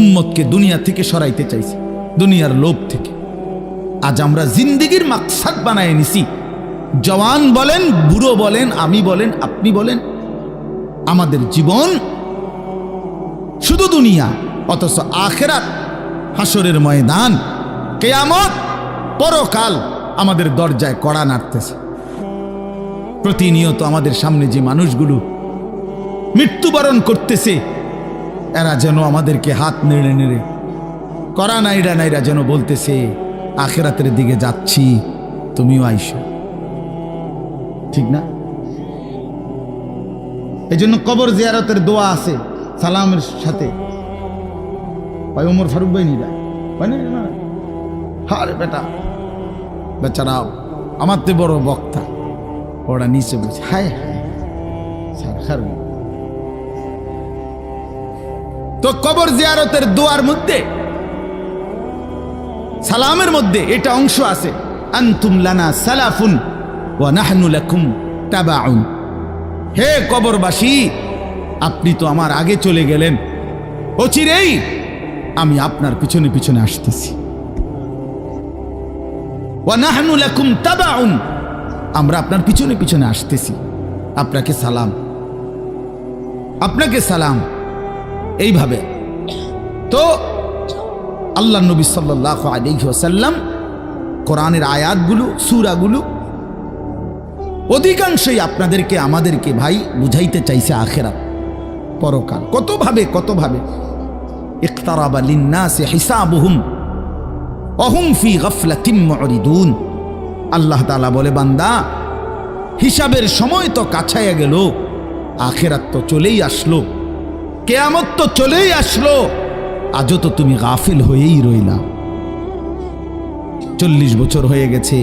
উম্মতকে দুনিয়া থেকে সরাইতে চাইছে, দুনিয়ার লোভ থেকে। আজ আমরা জিন্দেগির মাকসাদ বানায় নিছি। জওয়ান বলেন, বুড়ো বলেন, আমি বলেন, আপনি বলেন, আমাদের জীবন শুধু দুনিয়া, অথচ আখিরাত, হাসরের ময়দান, কিয়ামত, পরকাল আমাদের দরজায় কড়া নাড়তেছে। প্রতিনিয়ত আমাদের সামনে যে মানুষগুলো মৃত্যুবরণ করতেছে, এরা যেন আমাদেরকে হাত নেড়ে নেড়ে করা নাইরা নাইরা যেন বলতেছে, আখিরাতের দিকে যাচ্ছি, তুমিও আইসো। ঠিক না? এই জন্য কবর জিয়ারতের দোয়া আছে সালামের সাথে। ওমর ফারুক ভাই নিরা না, হারে বেটা, বেচারা আমার তে বড় বক্তা, ওরা নিচে বলছে হায় হায়। তো কবর জিয়ারতের দোয়ার মধ্যে, সালামের মধ্যে এটা অংশ আছে, আনতুম লানা সালাফুন ওয়া নাহনু লাকুম তাবাউন। হে কবরবাসী, আপনি তো আমার আগে চলে গেলেন, অচিরেই আমি আপনার পিছনে পিছনে আসতেছি। ওয়া নাহনু লাকুম তাবাউন, আমরা আপনার পিছনে পিছনে আসতেছি। আপনাকে সালাম, আপনাকে সালাম। এইভাবে তো আল্লাহ নবী সাল্লাল্লাহু আলাইহি ওয়াসাল্লাম কোরআনের আয়াতগুলো, সূরাগুলো অধিকাংশই আপনাদেরকে, আমাদেরকে ভাই বুঝাইতে চাইছে আখিরাত, পরকাল। কতভাবে ইকতারাবা লিন্নাসি হিসাবুহুম ওয়া হুম ফি গাফলাতিন মুরিদুন। আল্লাহ তাআলা বলে, বান্দা, হিসাবের সময় তো কাছাইয়া গেল, আখিরাত তো চলেই আসলো, কিয়ামত তো চলেই আসলো, আজও তো তুমি গাফিল হয়েই রইলা। 40 বছর হয়ে গেছে,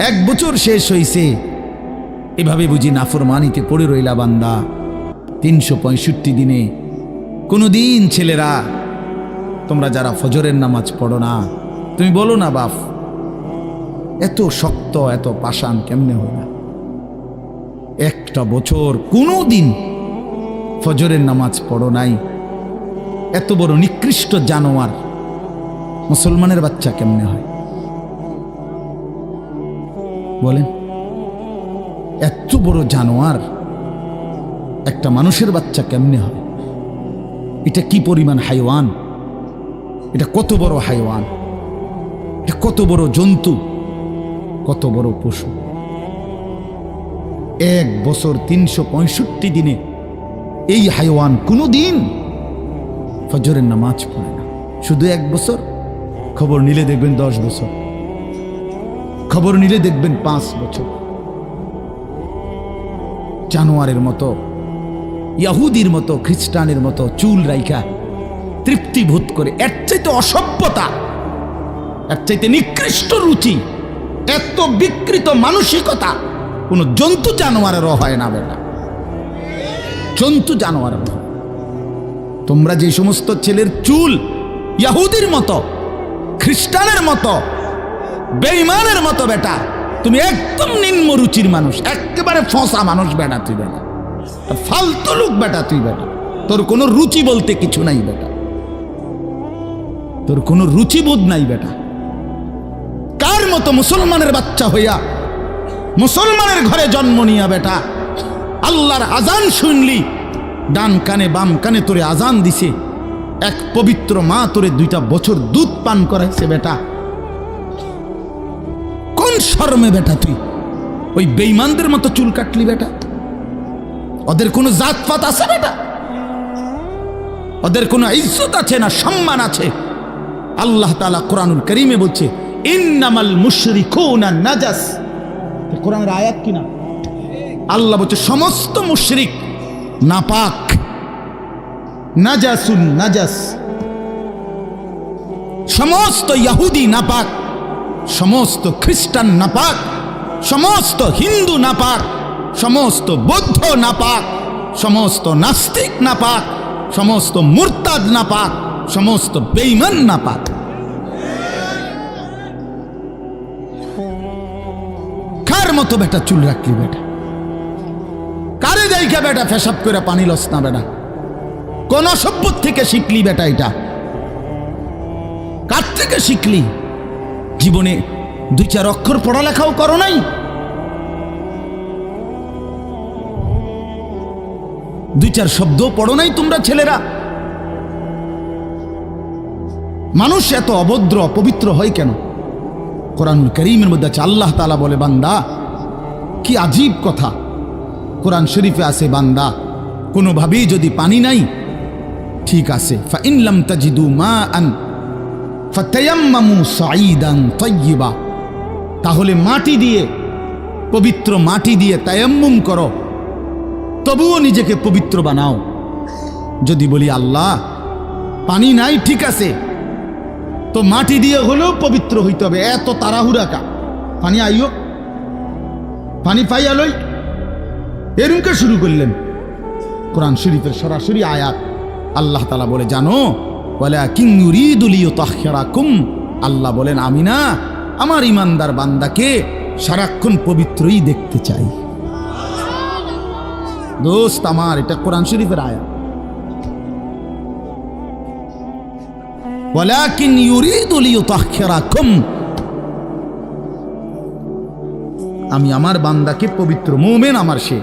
1 বছর শেষ হইছে, এভাবে বুঝি নাফরমানিতে পড়ে রইলা বান্দা। 365 দিনে কোনদিন ছেলেরা, তোমরা যারা ফজরের নামাজ পড়ো না, তুমি বলো না বাপ, এত শক্ত, এত পাষাণ কেমনে হইলা? 1টা বছর কোনদিন ফজরের নামাজ পড়ো নাই, এত বড় নিকৃষ্ট জানোয়ার মুসলমানের বাচ্চা কেমনে হয় বলেন? এত বড় জানোয়ার একটা মানুষের বাচ্চা কেমনে হয়? এটা কি পরিমাণ হাইওয়ান, এটা কত বড় হাইওয়ান, এটা কত বড় জন্তু, কত বড় পশু। 1 বছর 365 দিনে এই হাইওয়ান কোনদিন ফজরের নামাজ পড়ে না। শুধু 1 বছর, খবর নিলে দেখবেন 10 বছর, খবর নিলে দেখবেন 5 বছর। জানোয়ারের মতো, ইহুদির মতো, খ্রিস্টানের মতো চুল রাইখা তৃপ্তি বোধ করে, এর চাইতে অসভ্যতা, এর চাইতে নিকৃষ্ট রুচি, এত বিকৃত মানসিকতা কোন জন্তু জানোয়ারেরও হয় না বেটা, জন্তু জানোয়ারের। তোমরা যে সমস্ত ছেলের চুল ইহুদির মতো, খ্রিস্টানের মতো, বেঈমানের মতো বেটা, তুমি একদম নিম্ন রুচির মানুষ, একেবারে ফসা মানুষ বেটা, তুই বেটা ফালতু লোক বেটা, তুই বেটা, তোর কোনো রুচি বলতে কিছু নাই বেটা, তোর কোনো রুচিবোধ নাই বেটা। কার মতো মুসলমানের বাচ্চা হইয়া, মুসলমানের ঘরে জন্ম নিয়া বেটা, আল্লাহর আজান শুনলি, ডান কানে বাম কানে তোরে আজান দিছে, এক পবিত্র মা তোরে 2টা বছর দুধ পান করাইছে বেটা, কোন শরমে বেটা তুই ওই বেঈমানদের মতো চুল কাটলি বেটা? ওদের কোনো জাতপাত আছে বেটা? ওদের কোনো ইজ্জত আছে না সম্মান আছে? আল্লাহ তাআলা কোরআনুল কারীমে বলছে, ইন্নামাল মুশরিকুনা নাজাস। কোরআনের আয়াত কিনা? আল্লাহ বলছে সমস্ত মুশরিক নাপাক, নাজাসুন নাজাস। সমস্ত ইহুদি নাপাক, সমস্ত খ্রিস্টান নাপাক, সমস্ত হিন্দু নাপাক, সমস্ত বৌদ্ধ নাপাক, সমস্ত নাস্তিক নাপাক, সমস্ত মুরতাদ নাপাক, সমস্ত বেঈমান নাপাক। কার মতো বেটা চুল রাখলি বেটা? কারে যাইকা বেটা পেশাব করে পানি লস না বেটা? কোন অসভ্য থেকে শিখলি বেটা? এটা কার থেকে শিখলি? জীবনে 2-4 অক্ষর পড়ালেখাও করো নাই? 2-4 শব্দ পড়ো নাই তোমরা ছেলেরা? মানুষ এত অভদ্র অপবিত্র হয় কেন? কোরআনুল কারীমের মধ্যে আছে, আল্লাহ তাআলা বলে, বান্দা কি আজীব কথা, কোরআন শরীফে আছে, বান্দা কোনোভাবেই যদি পানি নাই, ঠিক আছে, ফাইন লাম তাজিদু মাআন ফাতায়াম্মামু সাঈদান তাইয়্যিবা, তাহলে মাটি দিয়ে, পবিত্র মাটি দিয়ে তায়াম্মুম করো, তবুও নিজেকে পবিত্র বানাও। যদি বলি আল্লাহ পানি নাই, ঠিক আছে, তো মাটি দিয়ে হলেও পবিত্র হইতে হবে, এত তাড়াহুড়া কা? পানি আইও, পানি পাইয়া লই, এরকম শুরু করলেন? কোরআন শরীফের সরাসরি আয়াত। আল্লাহ তাআলা বলে, জানো, ওয়ালাকিন ইউরিদু লিইউতাহহিরাকুম, আল্লাহ বলেন আমি না আমার ইমানদার বান্দাকে সারাক্ষণ পবিত্রই দেখতে চাই। দোস্ত আমার, এটা কোরআন শরীফের আয়াত। ওয়ালাকিন ইউরিদু লিইউতাহহিরাকুম, আমি আমার বান্দাকে পবিত্র, মুমিন আমার সে,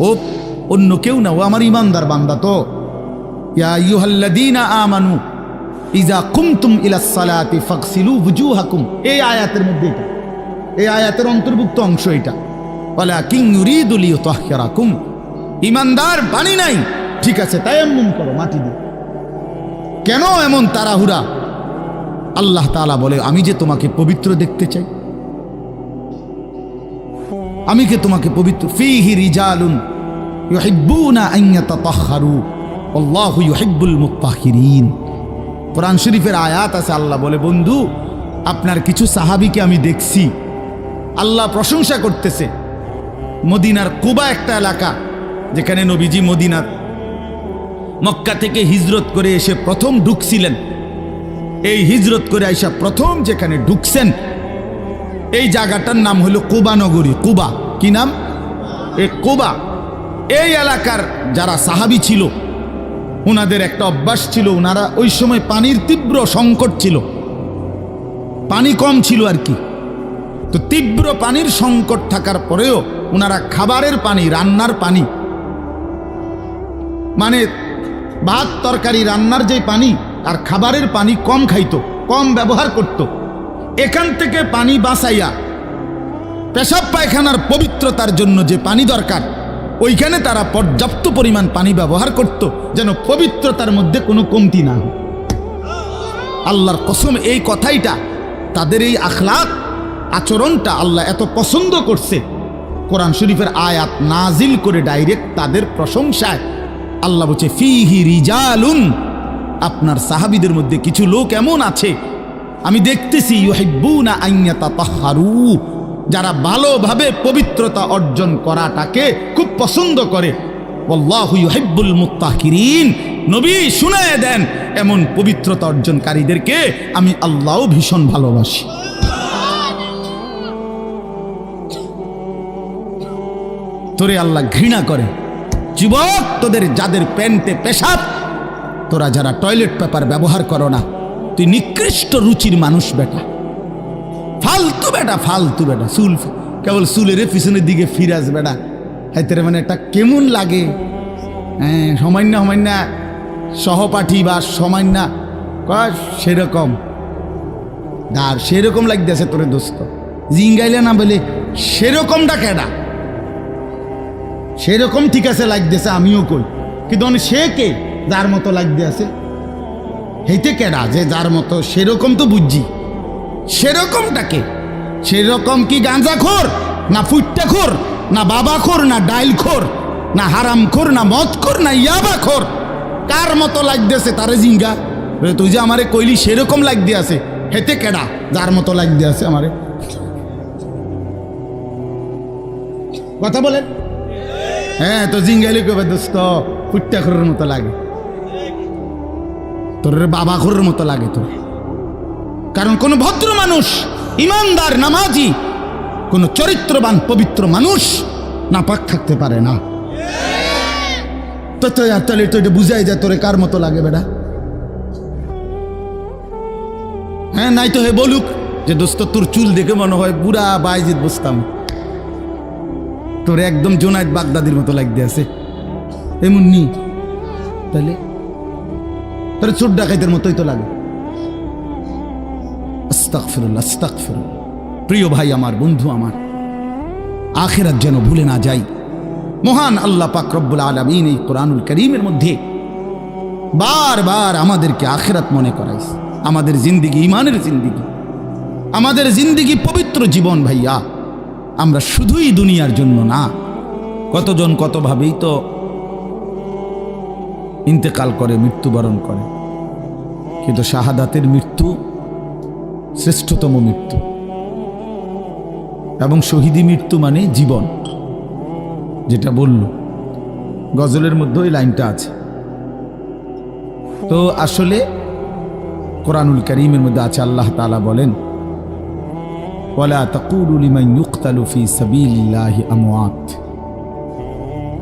ও অন্য কেউ না, ও আমার ইমানদার বান্দা। তো ইয়া আইয়ুহাল্লাযীনা আমানু ইযা কুমতুম ইলাস সালাতি ফাগসিলু ওয়ুজুহাকুম, এই আয়াতের মধ্যে, এটা এই আয়াতের অন্তর্ভুক্ত অংশ এটা। ওয়ালাকিন ইউরিদু লিইউতাহহিরাকুম, ইমানদার পানি নাই, ঠিক আছে, তায়াম্মুম করো মাটি দিয়ে। কেন এমন তাড়াহুড়া? আল্লাহ তাআলা বলে, আমি যে তোমাকে পবিত্র দেখতে চাই, আমি কে তোমাকে পবিত্র। ফীহি রিজালুন ইউহিব্বুনা আন ইয়াতাতাহহারু আল্লাহু ইউহিব্বুল মুত্তাহহিরিন। কোরআন শরীফের আয়াত আছে, আল্লাহ বলে, বন্ধু আপনার কিছু সাহাবীকে আমি দেখছি, আল্লাহ প্রশংসা করতেছে। মদিনার কুবা একটা এলাকা, যেখানে নবীজি মদিনার মক্কা থেকে হিজরত করে এসে প্রথম ঢুকছিলেন। এই হিজরত করে আইসা প্রথম যেখানে ঢুকছেন, এই জায়গাটার নাম হলো কুবা নগরী। কুবা, কি নাম? এই কুবা। এই এলাকার যারা সাহাবী ছিল, ওনাদের একটা অভ্যাস ছিল, ওনারা ওই সময় পানির তীব্র সংকট ছিল, পানি কম ছিল আর কি। তো তীব্র পানির সংকট থাকার পরেও ওনারা খাবারের পানি, রান্নার পানি, মানে ভাত তরকারি রান্নার যে পানি আর খাবারের পানি কম খাইতো, কম ব্যবহার করত। এখান থেকে পানি বাঁচাইয়া পেশাব পায়খানার পবিত্রতার জন্য যে পানি দরকার, ওইখানে তারা পর্যাপ্ত পরিমাণ পানি ব্যবহার করত, যেন পবিত্রতার মধ্যে কোনো কমতি না হয়। আল্লাহর কসম, এই কথাইটা, তাদের এই আখলাক আচরণটা আল্লাহ এত পছন্দ করছে, কোরআন শরীফের আয়াত নাজিল করে ডাইরেক্ট তাদের প্রশংসায়। আল্লাহ বলছে, ফীহি রিজালুন, আপনার সাহাবীদের মধ্যে কিছু লোক এমন আছে আমি দেখতেছি, ইউহিব্বুনা আন ইয়াতাতাহহারু, যারা ভালোভাবে পবিত্রতা অর্জন করাটাকে খুব পছন্দ করে। আল্লাহু ইউহিব্বুল মুত্তাহহিরিন, নবী শুনায়ে দেন, এমন পবিত্রতা অর্জনকারীদেরকে আমি আল্লাহও ভীষণ ভালোবাসি। তোরে আল্লাহ ঘৃণা করে। যুবক, তোদের যাদের প্যান্টে পেশাব, তোরা যারা টয়লেট পেপার ব্যবহার করো না, তুই নিকৃষ্ট রুচির মানুষ বেটা, ফালতু বেটা, ফালতু বেটা। চুল কেবল চুলের পিছনের দিকে ফিরাস বেটা, হাইতে মানে একটা কেমন লাগে। হ্যাঁ, সামান্য সামান্য সহপাঠী বা সামান্য সেরকম আর সেরকম লাগতেছে তোরে দোস্ত, জিঙ্গাইলে না বলে সেরকমটা কেডা? সেরকম ঠিক আছে লাগতেছে, আমিও কই, কিন্তু সে কে যার মতো লাগতে আছে? হেইতে কেডা যে যার মতো? সেরকম তো বুঝছি, সেরকমটাকে। সেরকম কি গাঁজাখোর, না ফুট্টাখোর, না বাবাখোর, না ডাইলখোর, না হারামখোর, না মদখোর, না ইয়াবাখোর? কার মতো লাগতেছে তারে জিঙ্গা? তুই যে আমারে কইলি সেরকম লাগতে আছে, হেতে কেডা যার মতো লাগতে আছে আমারে? কথা বলেন। হ্যাঁ, তো জিঙ্গাইলে কবে দোস্ত ফুট্টাখোরের মতো লাগে, তোর বাবাখোরের মতো লাগে তোর। কারণ কোন ভদ্র মানুষ, ইমানদার, নামাজি, কোন চরিত্রবান পবিত্র মানুষ নাপাক থাকতে পারে না। তাহলে তো এটা বুঝাই যায় তোরে কার মতো লাগে বেটা। হ্যাঁ, নাই তো হে বলুক যে দোস্ত তোর চুল দেখে মনে হয় বুড়া বাইজিদ বসতাম, তোর একদম জোনায়েদ বাগদাদির মতো লাগতে আছে, এমন নি তাহলে তোর চোর ডাকাইতের মতোই তো লাগে। আস্তাগফিরুল্লাহ, আস্তাগফিরুল্লাহ। প্রিয় ভাই আমার, বন্ধু আমার, আখিরাত যেন ভুলে না যাই। মহান আল্লাহ পাক রব্বুল আলামিন এই কোরআনুল কারীমের মধ্যে বারবার আমাদেরকে আখিরাত মনে করাইছে। আমাদের জিন্দেগি ঈমানের জিন্দেগি, আমাদের জিন্দেগি পবিত্র জীবন ভাইয়া। আমরা শুধুই দুনিয়ার জন্য না, কতজন কতভাবেই তো ইন্তেকাল করে, মৃত্যুবরণ করে, কিন্তু শাহাদাতের মৃত্যু শ্রেষ্ঠতম মৃত্যু। এবং শহীদি মৃত্যু মানে জীবন, যেটা বলল গজলের মধ্যে ওই লাইনটা আছে। তো আসলে কোরআনুল কারীমের মধ্যে আছে, আল্লাহ তাআলা বলেন, ওয়ালা তাকুলু লিমান ইউকতালু ফি সাবিলিল্লাহি আমওয়াত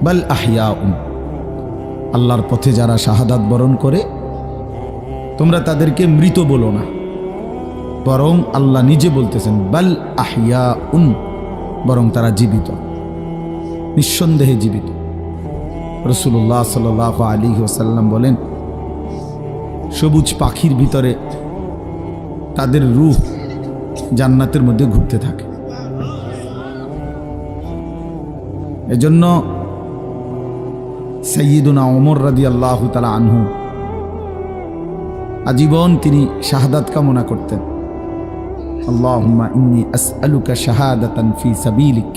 বাল আহইয়াউন। আল্লাহর পথে যারা শাহাদাত বরণ করে তোমরা তাদেরকে মৃত বলো না, বরং আল্লাহ নিজে বলতেছেন বাল আহইয়াউন, বরং তারা জীবিত, নিঃসন্দেহে জীবিত। রাসূলুল্লাহ সাল্লাল্লাহু আলাইহি ওয়াসাল্লাম বলেন, সবুজ পাখির ভিতরে তাদের রূহ জান্নাতের মধ্যে ঘুরতে থাকে। এজন্য সাইয়্যিদুনা ওমর রাদিয়াল্লাহু তাআলা আনহু আজীবন তিনি শাহাদাত কামনা করতেন। আল্লাহুম্মা ইন্নী আসআলুকা শাহাদাতান ফি সাবিলিক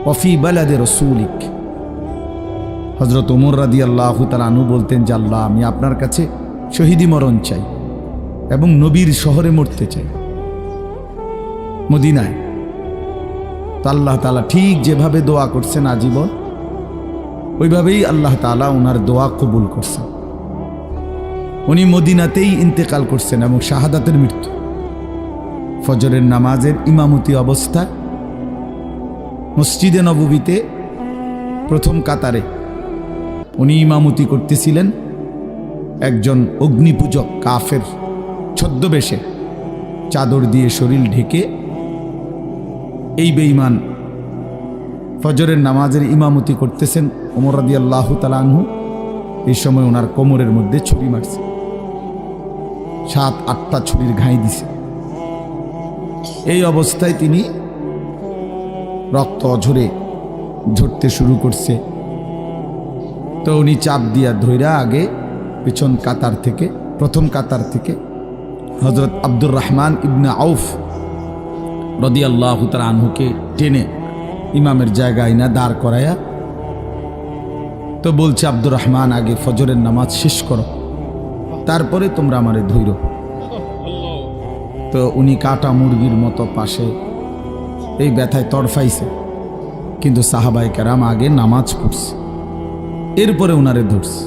ওয়া ফি বালাদি রাসূলিক। হযরত ওমর রাদিয়াল্লাহু তাআলা আনহু বলতেন যে আল্লাহ, আমি আপনার কাছে শহীদি মরণ চাই এবং নবীর শহরে মরতে চাই, মদিনায়। তো আল্লাহ তাআলা ঠিক যেভাবে দোয়া করছেন আজীবন, ওইভাবেই আল্লাহ তাআলা ওনার দোয়া কবুল করছেন। উনি মদিনাতেই ইন্তেকাল করছেন এবং শাহাদাতের মৃত্যু। ফজরের নামাজের ইমামতি অবস্থা মসজিদে নববীতে প্রথম কাতারে উনি ইমামতি করতেছিলেন। একজন অগ্নিপূজক কাফের ছদ্মবেশে চাদর দিয়ে শরীর ঢেকে এই বেঈমান ফজরের নামাজের ইমামতি করতেছেন ওমর রাদিয়াল্লাহু তাআলা আনহু। এই সময় ওনার কোমরের মধ্যে ছুরি মারছে, 7-8টা ছুরির ঘাই দিছে। এই অবস্থায় তিনি রক্ত অঝরে ঝরতে শুরু করছে। তো উনি চাপ দিয়া ধইরা আগে পিছন কাতার থেকে, প্রথম কাতার থেকে হযরত আব্দুর রহমান ইবনে আউফ রাদিয়াল্লাহু তাআলা আনহুকে টেনে ইমামের জায়গায় না দাঁড় করায়া, তো বলছে, আব্দুর রহমান, আগে ফজরের নামাজ শেষ করো, তারপরে তোমরা আমারে ধইরো। তো উনি কাটা মুরগির মতো পাশে এই ব্যথায় তড়ফাইছে, কিন্তু সাহাবায়ে কেরাম আগে নামাজ পড়ছে, এরপরে উনারে ধরছে।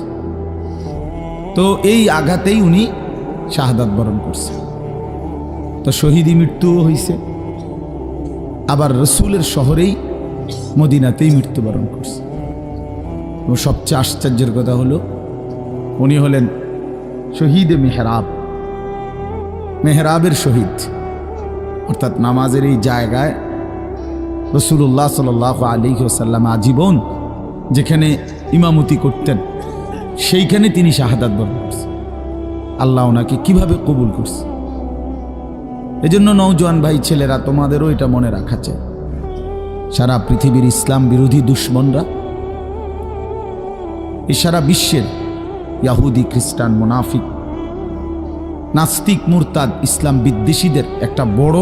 তো এই আঘাতেই উনি শাহাদাত বরণ করছে। তো শহীদি মৃত্যুও হয়েছে, আবার রসুলের শহরেই মদিনাতেই মৃত্যুবরণ করছে। এবং সবচেয়ে আশ্চর্যের কথা হলো, উনি হলেন শহীদে মেহরাব, মেহরাবের শহীদ। অর্থাৎ নামাজের এই জায়গায় রাসূলুল্লাহ সাল্লাল্লাহু আলাইহি ওয়াসাল্লাম আজীবন যেখানে ইমামতি করতেন, সেইখানে তিনি শাহাদাত বরণ করছেন। আল্লাহ ওনাকে কিভাবে কবুল করছে। এজন্য নওজোয়ান ভাই ছেলেরা, তোমাদেরও এটা মনে রাখা চাই, সারা পৃথিবীর ইসলাম বিরোধী দুশ্মনরা, এই সারা বিশ্বের ইয়াহুদি, খ্রিস্টান, মুনাফিক, নাস্তিক, মুরতাদ, ইসলাম বিদ্বেষীদের একটা বড়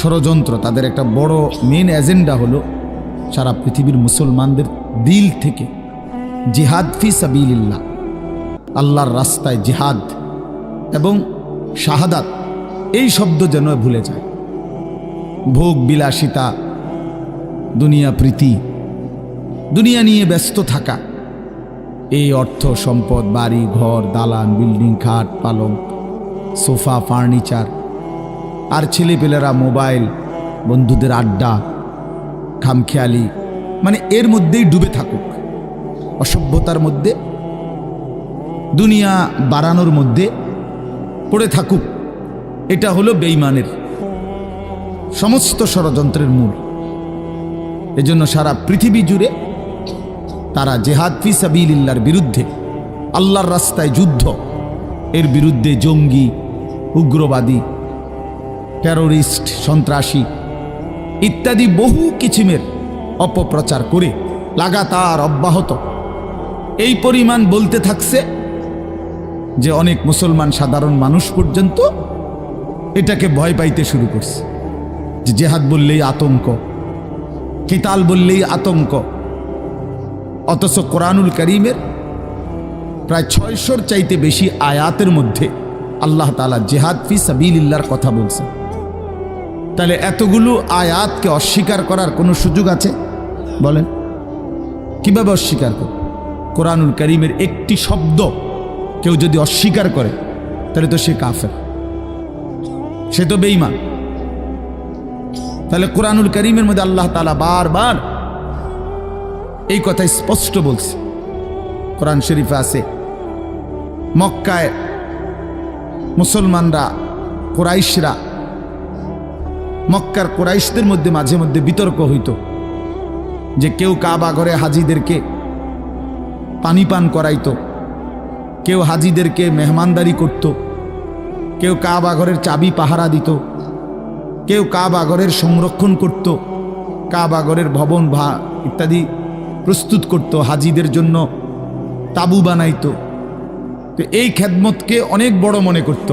ষড়যন্ত্র, তাদের একটা বড় মেন এজেন্ডা হলো সারা পৃথিবীর মুসলমানদের দিল থেকে জিহাদ ফি সাবিলিল্লাহ, আল্লাহর রাস্তায় জিহাদ এবং শাহাদাত, এই শব্দ যেন ভুলে যায়। ভোগ বিলাসিতা, দুনিয়া প্রীতি, দুনিয়া নিয়ে ব্যস্ত থাকা, এই অর্থ সম্পদ, বাড়ি ঘর, দালান, বিল্ডিং, খাট, পালং, সোফা, ফার্নিচার, আর ছেলেপেলেরা মোবাইল, বন্ধুদের আড্ডা, খামখেয়ালি, মানে এর মধ্যেই ডুবে থাকুক, অসভ্যতার মধ্যে, দুনিয়া বাড়ানোর মধ্যে পড়ে থাকুক। এটা হলো বেঈমানের সমস্ত ষড়যন্ত্রের মূল। এজন্য সারা পৃথিবী জুড়ে তারা জিহাদ ফি সাবিলিল্লাহর বিরুদ্ধে, আল্লাহর রাস্তায় যুদ্ধ, এর বিরুদ্ধে জঙ্গি, উগ্রবাদী, টেরোরিস্ট, সন্ত্রাসী ইত্যাদি বহু কিছিমের অপপ্রচার করে লাগাতার অব্যাহত এই পরিমাণ বলতে থাকছে যে অনেক মুসলমান সাধারণ মানুষ পর্যন্ত এটাকে ভয় পাইতে শুরু করছে, যে জেহাদ বললেই আতঙ্ক, কিতাল বললেই আতঙ্ক। অথচ কোরআনুল কারীমের প্রায় 600-র চাইতে বেশি আয়াতের মধ্যে আল্লাহ তাআলা জিহাদ ফি সাবিলিল্লাহর কথা বলছেন। তাহলে এতগুলো আয়াতকে অস্বীকার করার কোনো সুযোগ আছে? বলেন, কিভাবে অস্বীকার করে? কোরআনুল কারীমের একটি শব্দ কেউ যদি অস্বীকার করে তাহলে তো সে কাফের, সে তো বেঈমান। তাহলে কোরআনুল কারীমের মধ্যে আল্লাহ তাআলা বারবার এই কথা স্পষ্ট বলছে। কোরআন শরীফে আছে, মক্কায় মুসলমানরা, কুরাইশরা, মক্কার কুরাইশদের মধ্যে মাঝে মধ্যে বিতর্ক হইত যে কেউ কাবা ঘরে হাজিদেরকে পানি পান করাইতো, কেউ হাজিদেরকে মেহমানদারি করত, কেউ কাবা ঘরের চাবি পাহারা দিত, কেউ কাবা ঘরের সংরক্ষণ করত, কাবা ঘরের ভবন ইত্যাদি প্রস্তুত করত, হাজিদের জন্য তাবু বানাইতো। তো এই খেদমতকে অনেক বড় মনে করত।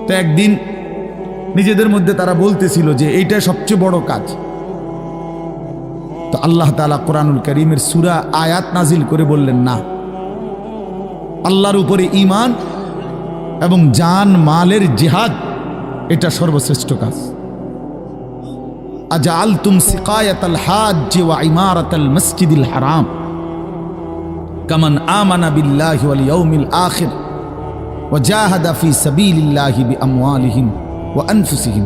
তো একদিন নিজেদের মধ্যে তারা বলতেছিল যে এইটা সবচেয়ে বড় কাজ। তো আল্লাহ তাআলা কোরআনুল কারীমের সূরা আয়াত নাজিল করে বললেন, না, আল্লাহর উপরে ঈমান এবং জান মালের জিহাদ এটা সর্বশ্রেষ্ঠ কাজ। আজআলতুম সিকায়াতাল হাজ্জি ওয়া ইমারাতাল মসজিদিল হারাম কামান আমানা বিল্লাহি ওয়াল ইয়াউমিল আখির ওয়া জাহাদা ফি সাবিলিল্লাহি বিআমওয়ালিহিম ওয়া আনফুসিহিম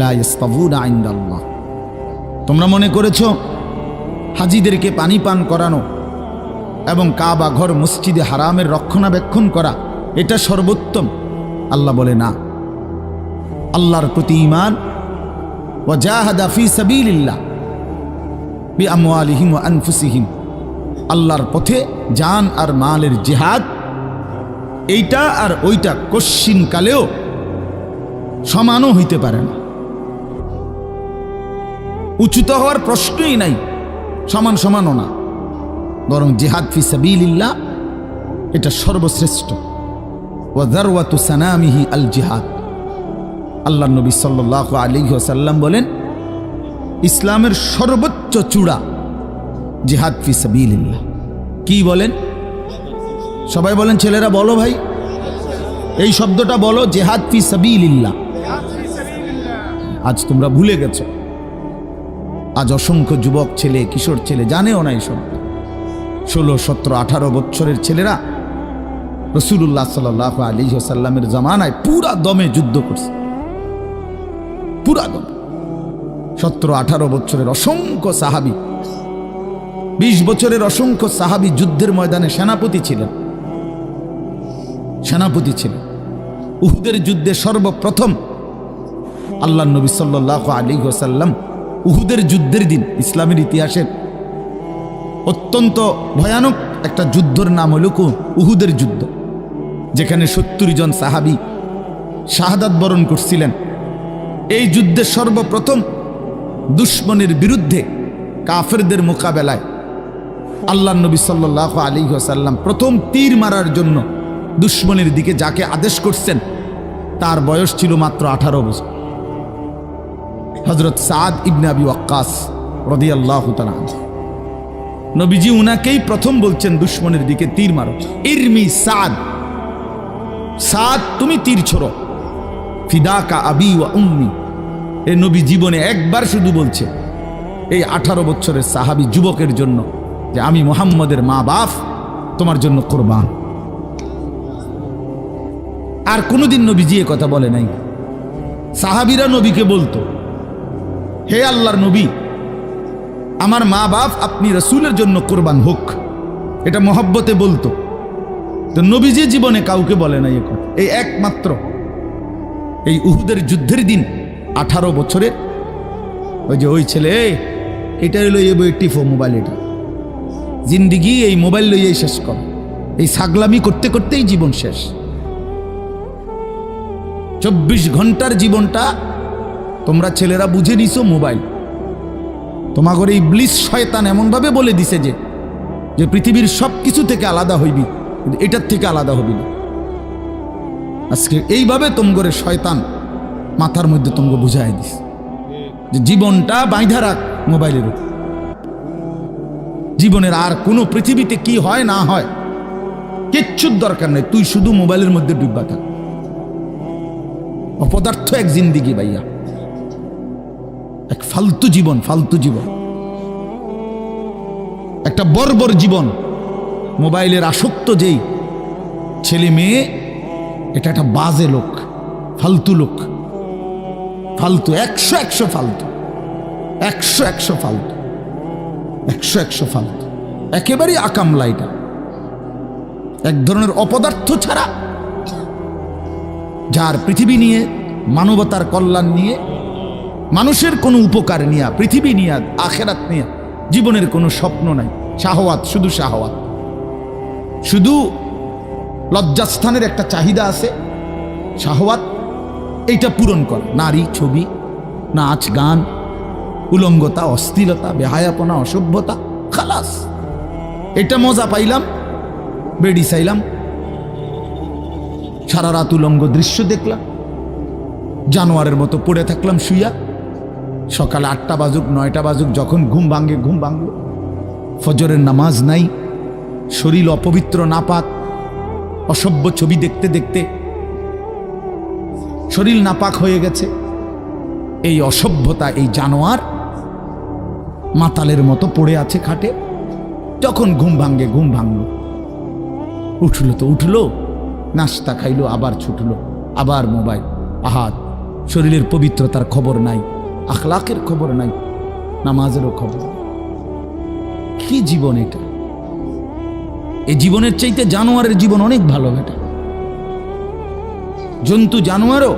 লা ইস্তাবুনা ইনদাল্লাহ। তোমরা মনে করেছো হাজিদেরকে পানি পান করানো এবং কাবা ঘর মসজিদে হারামের রক্ষণাবেক্ষণ করা এটা সর্বোত্তম? আল্লাহ বলে, না, আল্লাহর প্রতি ঈমান, ওয়া জাহাদা ফি সাবিলিল্লাহ বিআমওয়ালিহিম ওয়া আনফুসিহিম, আল্লাহর পথে জান আর মালের জিহাদ, এইটা আর ওইটা কশ্চিন কালেও সমানও হইতে পারে না, উচ্চত হওয়ার প্রশ্নই নাই, সমান সমানও না, বরং জিহাদ ফি সাবিলিল্লাহ এটা সর্বশ্রেষ্ঠ। ওয়া যারওয়াতু সানামিহি আল জিহাদ। আল্লাহর নবী সাল্লাল্লাহু আলাইহি ওয়াসাল্লাম বলেন, ইসলামের সর্বোচ্চ চূড়া জিহাদ ফি সাবিলিল্লাহ। কি বলেন? সবাই বলেন, ছেলেরা বলো ভাই, এই শব্দটা বলো, জিহাদ ফি সাবিলিল্লাহ। আজ তোমরা ভুলে গেছো। আজ অসংখ্য যুবক ছেলে, কিশোর ছেলে জানেও না এই শব্দ। 16, 17, 18 বছরের ছেলেরা রাসূলুল্লাহ সাল্লাল্লাহু আলাইহি ওয়াসাল্লামের জামানায় পুরা দমে যুদ্ধ করছে, পুরা দমে। 17, 18 বছরের অসংখ্য সাহাবী, 20 বছরের অসংখ্য সাহাবী যুদ্ধের ময়দানে সেনাপতি ছিলেন। উহুদের যুদ্ধে সর্বপ্রথম আল্লাহর নবী সাল্লাল্লাহু আলাইহি ওয়াসাল্লাম উহুদের যুদ্ধের দিন, ইসলামের ইতিহাসের অত্যন্ত ভয়ানক একটা যুদ্ধের নাম হল উহুদের যুদ্ধ, যেখানে 70 জন সাহাবী শাহাদাত বরণ করছিলেন। এই যুদ্ধে সর্বপ্রথম দুশমনের বিরুদ্ধে, কাফেরদের মোকাবেলায় আল্লাহর নবী সাল্লাল্লাহু আলাইহি ওয়াসাল্লাম প্রথম তীর মারার জন্য দুশমনের দিকে যাকে আদেশ করছেন তার বয়স ছিল মাত্র 18 বছর। হযরত সাদ ইবনে আবি ওয়াক্কাস রাদিয়াল্লাহু তাআলা আনহু, নবীজি উনাকেই প্রথম বলছেন দুশমনের দিকে তীর মারো। ইরমি সাদ, সাদ তুমি তীর ছোড়ো। ফিদাকা আবি ওয়া উম্মি, এ নবী জীবনে একবার শুধু বলছে এই 18 বছরের সাহাবী যুবকের জন্য যে আমি মুহাম্মদের মা বাপ তোমার জন্য কুরবান। আর কোনোদিন নবীজি এ কথা বলে নাই। সাহাবীরা নবীকে বলতো, হে আল্লাহর নবী, আমার মা বাপ আপনি রসুলের জন্য কোরবান হোক, এটা মহব্বতে বলতো। তো নবীজি জীবনে কাউকে বলে নাই এ কথা। এই একমাত্র এই উহুদের যুদ্ধের দিন 18 বছরের ওই ছেলে, এটা হইলো এই বই টিফো মোবাইল, এটা জিন্দিগি এই মোবাইল লইয়েই শেষ কর, এই ছাগলামি করতে করতেই জীবন শেষ। 24 ঘন্টার জীবনটা তোমরা ছেলেরা বুঝে নিছো মোবাইল। তোমাদের এই ইবলিস শয়তান এমনভাবে বলে দিছে যে পৃথিবীর সব কিছু থেকে আলাদা হইবি, কিন্তু এটার থেকে আলাদা হবি না। আজকে এইভাবে তোমগরে শয়তান মাথার মধ্যে তোমকে বুঝাই দিস যে জীবনটা বাইধা রাখ মোবাইলের উপর। জীবনের আর কোনো পৃথিবীতে কি হয় না হয় কিচ্ছুর দরকার নেই, তুই শুধু মোবাইলের মধ্যে ডুববা থাক। অপদার্থ এক জিন্দিগি ভাইয়া, এক ফালতু জীবন, ফালতু জীবন, একটা বর্বর জীবন। মোবাইলের আসক্ত যেই ছেলে মেয়ে, এটা একটা বাজে লোক, ফালতু লোক, ফালতু, 100 ফালতু, 100 ফালতু, 100 ফালতু, একেবারেই আকামলা। এটা এক ধরনের অপদার্থ ছাড়া, যার পৃথিবী নিয়ে, মানবতার কল্যাণ নিয়ে, মানুষের কোনো উপকার নিয়ে, পৃথিবী নিয়ে, আখেরাত নিয়ে জীবনের কোনো স্বপ্ন নাই। শাহওয়াত, শুধু শাহওয়াত, শুধু লজ্জাস্থানের একটা চাহিদা আছে, শাহওয়াত, এইটা পূরণ কর। নারী, ছবি, নাচ, গান, উলঙ্গতা, অশ্লীলতা, বেহায়াপনা, অসভ্যতা, খালাস। এটা মজা পাইলাম, বেড়ি চাইলাম, সারা রাত উলঙ্গ দৃশ্য দেখলাম, জানোয়ারের মতো পড়ে থাকলাম শুইয়া। সকালে 8টা বাজুক 9টা বাজুক, যখন ঘুম ভাঙে ঘুম ভাঙল। ফজরের নামাজ নাই, শরীর অপবিত্র, নাপাক, অসভ্য ছবি দেখতে দেখতে শরীর নাপাক হয়ে গেছে। এই অসভ্যতা, এই জানোয়ার মাতালের মতো পড়ে আছে খাটে। যখন ঘুম ভাঙে ঘুম ভাঙল, উঠলো তো উঠলো, নাস্তা খাইলো, আবার ছুটলো, আবার মোবাইল। আহাত, শরীরের পবিত্রতার খবর নাই, আখলাকের খবর নাই, নামাজেরও খবর। কি জীবন এটা! এই জীবনের চাইতে জানোয়ারের জীবন অনেক ভালো। বেটা, জন্তু জানোয়ারও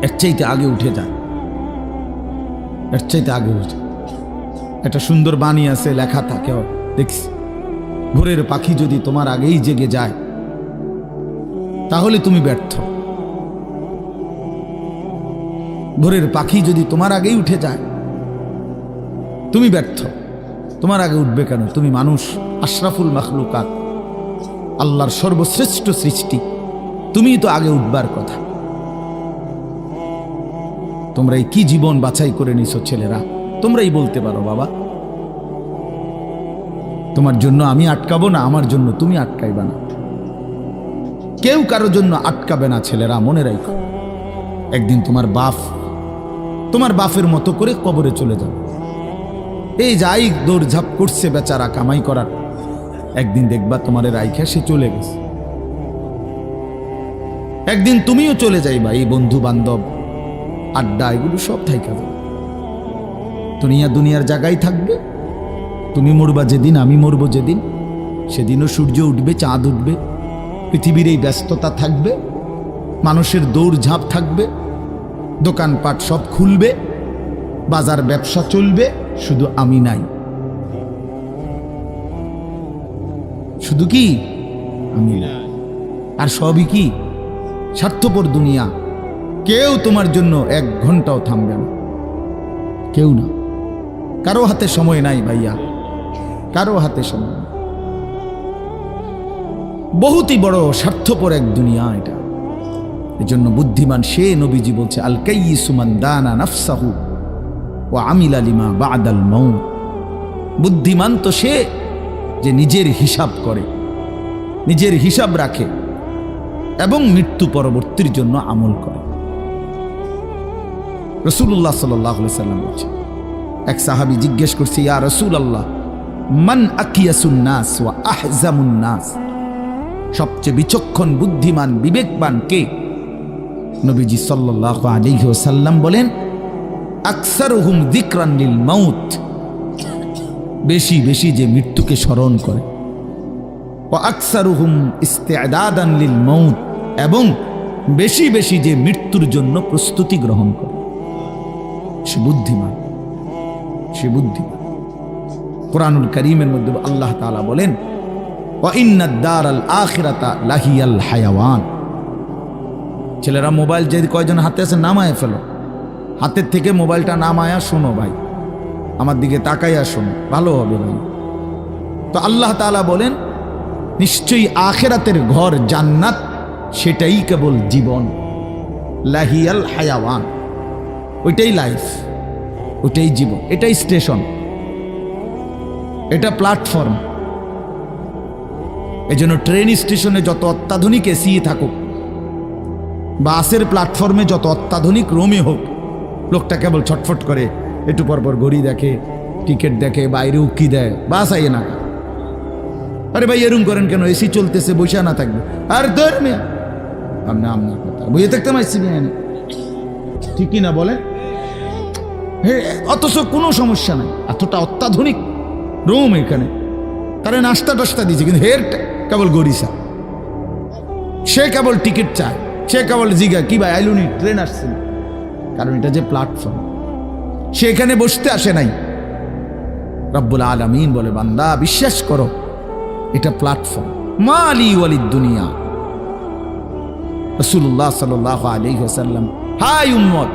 এর চাইতে আগে উঠে যায়, এর চাইতে আগে উঠে। একটা সুন্দর বাণী আছে, লেখা থাকে, দেখছি, ভোরের পাখি যদি তোমার আগেই জেগে যায় তাহলে তুমি ব্যর্থ। ভোরের পাখি যদি তোমার আগেই উঠে যায় তুমি ব্যর্থ। তোমার আগে উঠবে কেন? তুমি মানুষ, আশরাফুল মাখলুকাত, আল্লাহর সর্বশ্রেষ্ঠ সৃষ্টি, তুমিই তো আগে উঠবার কথা। তোমরা এই কি জীবন বাছাই করে নিছো ছেলেরা? তোমরাই বলতে পারো বাবা, তোমার জন্য আমি আটকাবো না, আমার জন্য তুমি আটকাইবা না। কেউ কারোর জন্য আটকাবে না ছেলেরা, মনে রাখো। একদিন তোমার বাপ তোমার বাপের মতো করে কবরে চলে যাবে। এই যাই দৌড়ঝাঁপ করছে বেচারা কামাই করার, একদিন দেখবা তোমারে রাইখা সে চলে গেছে। একদিন তুমিও চলে যাইবা। এই বন্ধু বান্ধব, আড্ডা, এগুলো সব থাইকা যাবে। দুনিয়ার জায়গায় থাকবে। তুমি মরবা যেদিন, আমি মরবো যেদিন, সেদিনও সূর্য উঠবে, চাঁদ উঠবে, পৃথিবীর এই ব্যস্ততা থাকবে, মানুষের দৌড়ঝাঁপ থাকবে, দোকানপাট সব খুলবে, বাজার ব্যবসা চলবে, শুধু আমি নাই। শুধু কি আমি নাই, আর সবই কি স্বার্থপর দুনিয়া। কেউ তোমার জন্য 1 ঘন্টাও থামবে না, কেউ না। কারো হাতে সময় নাই ভাইয়া, কারো হাতে সময় নাই। বহুতই বড় স্বার্থপর এক দুনিয়া এটা। এজন্য বুদ্ধিমান সে, নবীজি বলছে, আল কাইয়িসু মান দানা নাফসাহু ওয়া আমিলা লিমা বা'দাল মাউত। বুদ্ধিমান তো সে যে নিজের হিসাব করে, নিজের হিসাব রাখে এবং মৃত্যু পরবর্তীর জন্য আমল করে। রাসূলুল্লাহ সাল্লাল্লাহু আলাইহি সাল্লাম বলছেন, এক সাহাবী জিজ্ঞেস করছে, ইয়া রাসূলুল্লাহ, মান আকিয়াসুন নাস ওয়া আহজামুন নাস? সবচেয়ে বিচক্ষণ, বুদ্ধিমান, বিবেকবান কে? নবীজি সাল্লাল্লাহু আলাইহি ওয়াসাল্লাম বলেন, আকসারুহুম যিকরান লিল মাউত বেশি বেশি যে মৃত্যুকে স্মরণ করে, ওয়া আকসারুহুম ইস্তিআদাদান লিল মাউত, এবং বেশি বেশি যে মৃত্যুর জন্য প্রস্তুতি গ্রহণ করে, সে বুদ্ধিমান, সে বুদ্ধিমান। কুরআনুল কারীমের মধ্যে আল্লাহ তাআলা বলেন, ওয়া ইন্নাদ দারাল আখিরাতা লাহিয়াল হায়াওয়ান। ছেলেরা মোবাইল যে কয়জন হাতে আছে নামায় ফেলো, হাতের থেকে মোবাইলটা নামায়া শোনো ভাই, আমার দিকে তাকাইয়া শোনো, ভালো হবে ভাই। তো আল্লাহ তাআলা বলেন নিশ্চয়ই আখিরাতের ঘর জান্নাত সেটাই কেবল জীবন, লাহিয়াল হায়াওয়ান, ওইটাই লাইফ, ওইটাই জীবন, এটাই স্টেশন, এটা প্ল্যাটফর্ম। এজন্য ট্রেন স্টেশনে যত অত্যাধুনিক এসি থাকুক, বাসের প্ল্যাটফর্মে যত অত্যাধুনিক রুমে হোক, লোকটা কেবল ছটফট করে, একটু পরপর ঘড়ি দেখে, টিকিট দেখে, বাইরে উকি দেয়, বাস আইয়ে না। আরে ভাই এরম করেন কেন, এসি চলতেছে, বৈশা না থাকবে। আর ধর্মে আপনার কথা বইয়ে থাকতে পারছি না, ঠিকই না বলে, অথচ কোনো সমস্যা নাই, এতটা অত্যাধুনিক রুম এখানে, তারা নাস্তা টাস্তা দিয়েছে, কিন্তু হের কেবল গরিসা, সে কেবল টিকিট চায়, সে কেবল জিগা কি ভাই আইলুনি, ট্রেন আসছে না, কারণ এটা যে প্ল্যাটফর্ম, সে এখানে বসতে আসে নাই। রব্বুল আলামিন বলে, বান্দা বিশ্বাস করো, এটা প্ল্যাটফর্ম, মালি ওয়ালিদ দুনিয়া। রাসূলুল্লাহ সাল্লাল্লাহু আলাইহি ওয়াসাল্লাম, হাই উম্মত,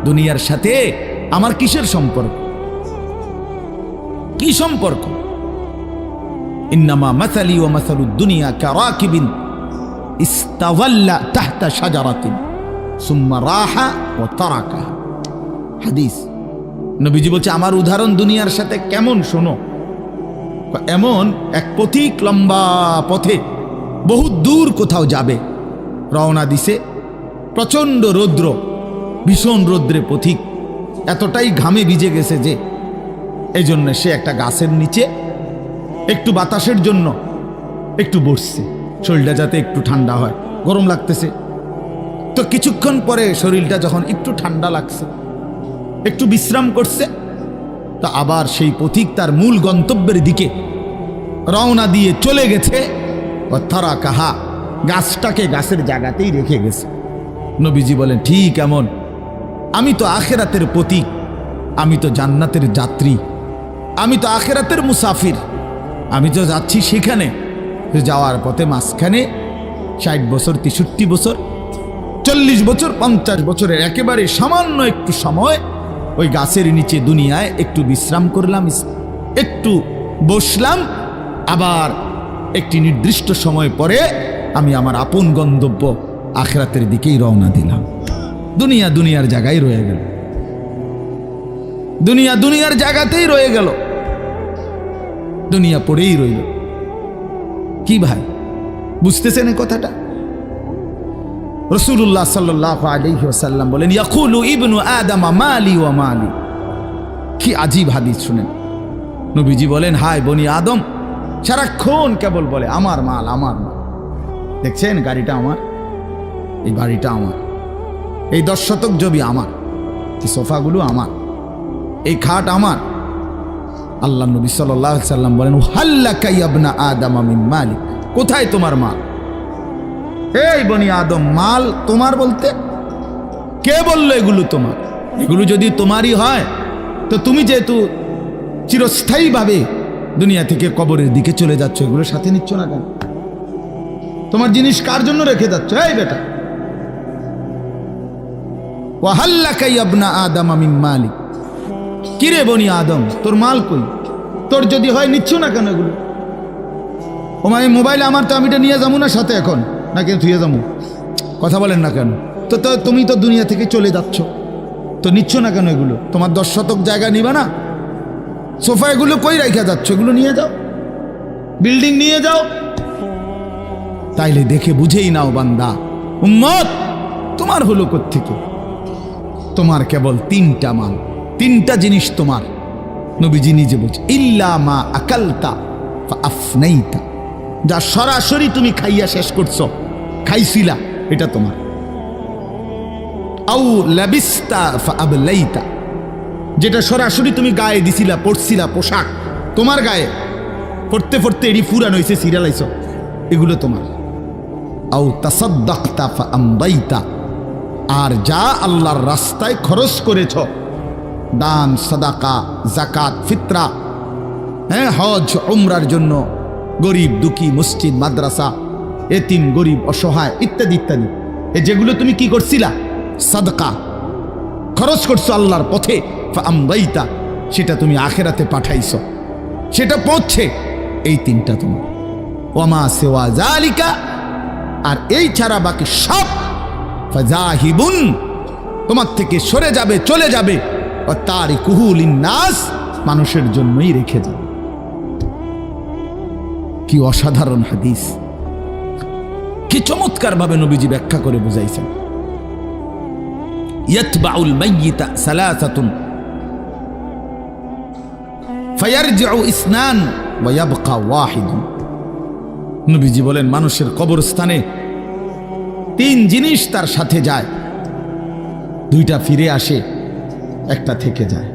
দুনিয়ার সাথে আমার কিসের সম্পর্ক, কি সম্পর্ক? ইন্নামা মাসালি ওয়া মাসালুদ দুনিয়া কারাকিবিন ইস্তাযাল্লা তাহতা শাজারাতিন সুম্মা রাহা ওয়া তারাকাহা। হাদিস, নবীজি বলছে আমার উদাহরণ দুনিয়ার সাথে কেমন শোনো, এমন এক পথিক লম্বা পথে বহু দূর কোথাও যাবে, রওনা দিছে, প্রচণ্ড রৌদ্র, ভীষণ রৌদ্রে পথিক এতটাই ঘামে ভিজে গেছে যে এই জন্য সে একটা গাছের নিচে একটু বাতাসের জন্য একটু বসছে, শরীরটা যাতে একটু ঠান্ডা হয়, গরম লাগতেছে। তো কিছুক্ষণ পরে শরীরটা যখন একটু ঠান্ডা লাগছে, একটু বিশ্রাম করছে, তা আবার সেই পথিক তার মূল গন্তব্যের দিকে রওনা দিয়ে চলে গেছে। তারা কাহা, গাছটাকে গাছের জায়গাতেই রেখে গেছে। নবীজি বলেন ঠিক এমন আমি তো আখিরাতের প্রতীক, আমি তো জান্নাতের যাত্রী, আমি তো আখিরাতের মুসাফির, আমি তো যাচ্ছি সেখানে। যাওয়ার পথে মাঝখানে 60 বছর, 63 বছর, 40 বছর, 50 বছরের একেবারে সামান্য একটু সময় ওই গাছের নিচে দুনিয়ায় একটু বিশ্রাম করলাম, একটু বসলাম, আবার একটি নির্দিষ্ট সময় পরে আমি আমার আপন গন্তব্য আখিরাতের দিকেই রওনা দিলাম। দুনিয়া দুনিয়ার জায়গায় রয়ে গেল, দুনিয়া দুনিয়ার জায়গাতেই রয়ে গেল, দুনিয়া পড়েই রইল। কি ভাই বুঝতেছেন এই কথাটা? রাসূলুল্লাহ সাল্লাল্লাহু আলাইহি ওয়াসাল্লাম বলেন, ইয়াকুলু ইবনু আদম মালি ওয়া মালি। কি আজীব হাদিস শুনেন। নবীজি বলেন, হায় বনি আদম সারাক্ষণ কেবল বলে আমার মাল, আমার মাল। দেখছেন গাড়িটা আমার, এই বাড়িটা আমার, এই 10 শতক জমি আমার, এই সোফাগুলো আমার, এই খাট আমার। আল্লাহ নবী সাল্লাল্লাহু আলাইহি ওয়াসাল্লাম বলেন, হাল্লাকা ইয়া ইবনা আদম মিন মালিক, কোথায় তোমার মাল? এই বনি আদম মাল তোমার বলতে কে বললো এগুলো তোমার? এগুলো যদি তোমারই হয় তো তুমি যেহেতু চিরস্থায়ীভাবে দুনিয়া থেকে কবরের দিকে চলে যাচ্ছ, এগুলো সাথে নিচ্ছ না কেন? তোমার জিনিস কার জন্য রেখে যাচ্ছ? এই বেটা, ওয়া হাল্লাকা ইয়া ইবনা আদম মিন মালিক, কিরে বনি আদম তোর মাল কই? তোর যদি হয় নিচ্ছ না কেন এগুলো? ও মাই মোবাইল আমার, তো আমি এটা নিয়ে যাবো না সাথে এখন, না কেন থুয়ে যাবো? কথা বলেন না কেন? তো তুমি তো দুনিয়া থেকে চলে যাচ্ছ, তো নিচ্ছ না কেন এগুলো? তোমার 10 শতক জায়গা নিবা না? সোফা এগুলো কই রাইখা যাচ্ছ? এগুলো নিয়ে যাও, বিল্ডিং নিয়ে যাও। তাইলে দেখে বুঝেই নাও বান্দা, উম্মত তোমার হলো কোত্থেকে? তোমার কেবল 3টা মাল, 3টা জিনিস তোমার। নবীজি নিজে বলছে, ইল্লা মা আকালতা ফা আফনাইতা, যা সরাসরি তুমি খাইয়া শেষ করছো, খাইছিলা, এটা তোমার। আউ লাবিস্তা ফা আবলাইতা, যেটা সরাসরি তুমি গায়ে দিছিলা, পরছিলা পোশাক, তোমার গায়ে পড়তে পড়তে এডি ফুরান হয়েছে, সিরিয়ালাইছ, এগুলো তোমার। আও তাসাদ্দাকতা ফাআমদাইতা, আর যা আল্লাহর রাস্তায় খরচ করেছ, দান, সাদাকা, জাকাত, ফিতরা, হ্যাঁ, হজ উমরার জন্য, গরিব দুঃখী, মসজিদ, মাদ্রাসা, এতিম, গরিব, অসহায় ইত্যাদি ইত্যাদি, যেগুলো তুমি কি করছিলা, সাদকা খরচ করছো আল্লাহর পথে, ফাআমদাইতা, সেটা তুমি আখিরাতে পাঠাইছো, সেটা পৌঁছে। এই তিনটা তুমি। ওয়ামা সিওয়া যালিকা, আর এই ছাড়া বাকি সব ফাযাহিবুন, তোমার থেকে সরে যাবে, চলে যাবে। ওয়া তারিকুহু লিন্নাস, মানুষের জন্যই রেখে যাবে। কি অসাধারণ হাদিস, কি চমৎকার ভাবে নবীজি ব্যাখ্যা করে বুঝাইছেন। ইয়াতবাউল মাইয়িতা সালাসাতুন ফায়ারজিউ ইসনান ওয়া ইয়াবকা ওয়াহিদুন। নবীজি বলেন মানুষের কবরস্থানে তিন জিনিস তার সাথে যায়, দুইটা ফিরে আসে, একটা থেকে যায়।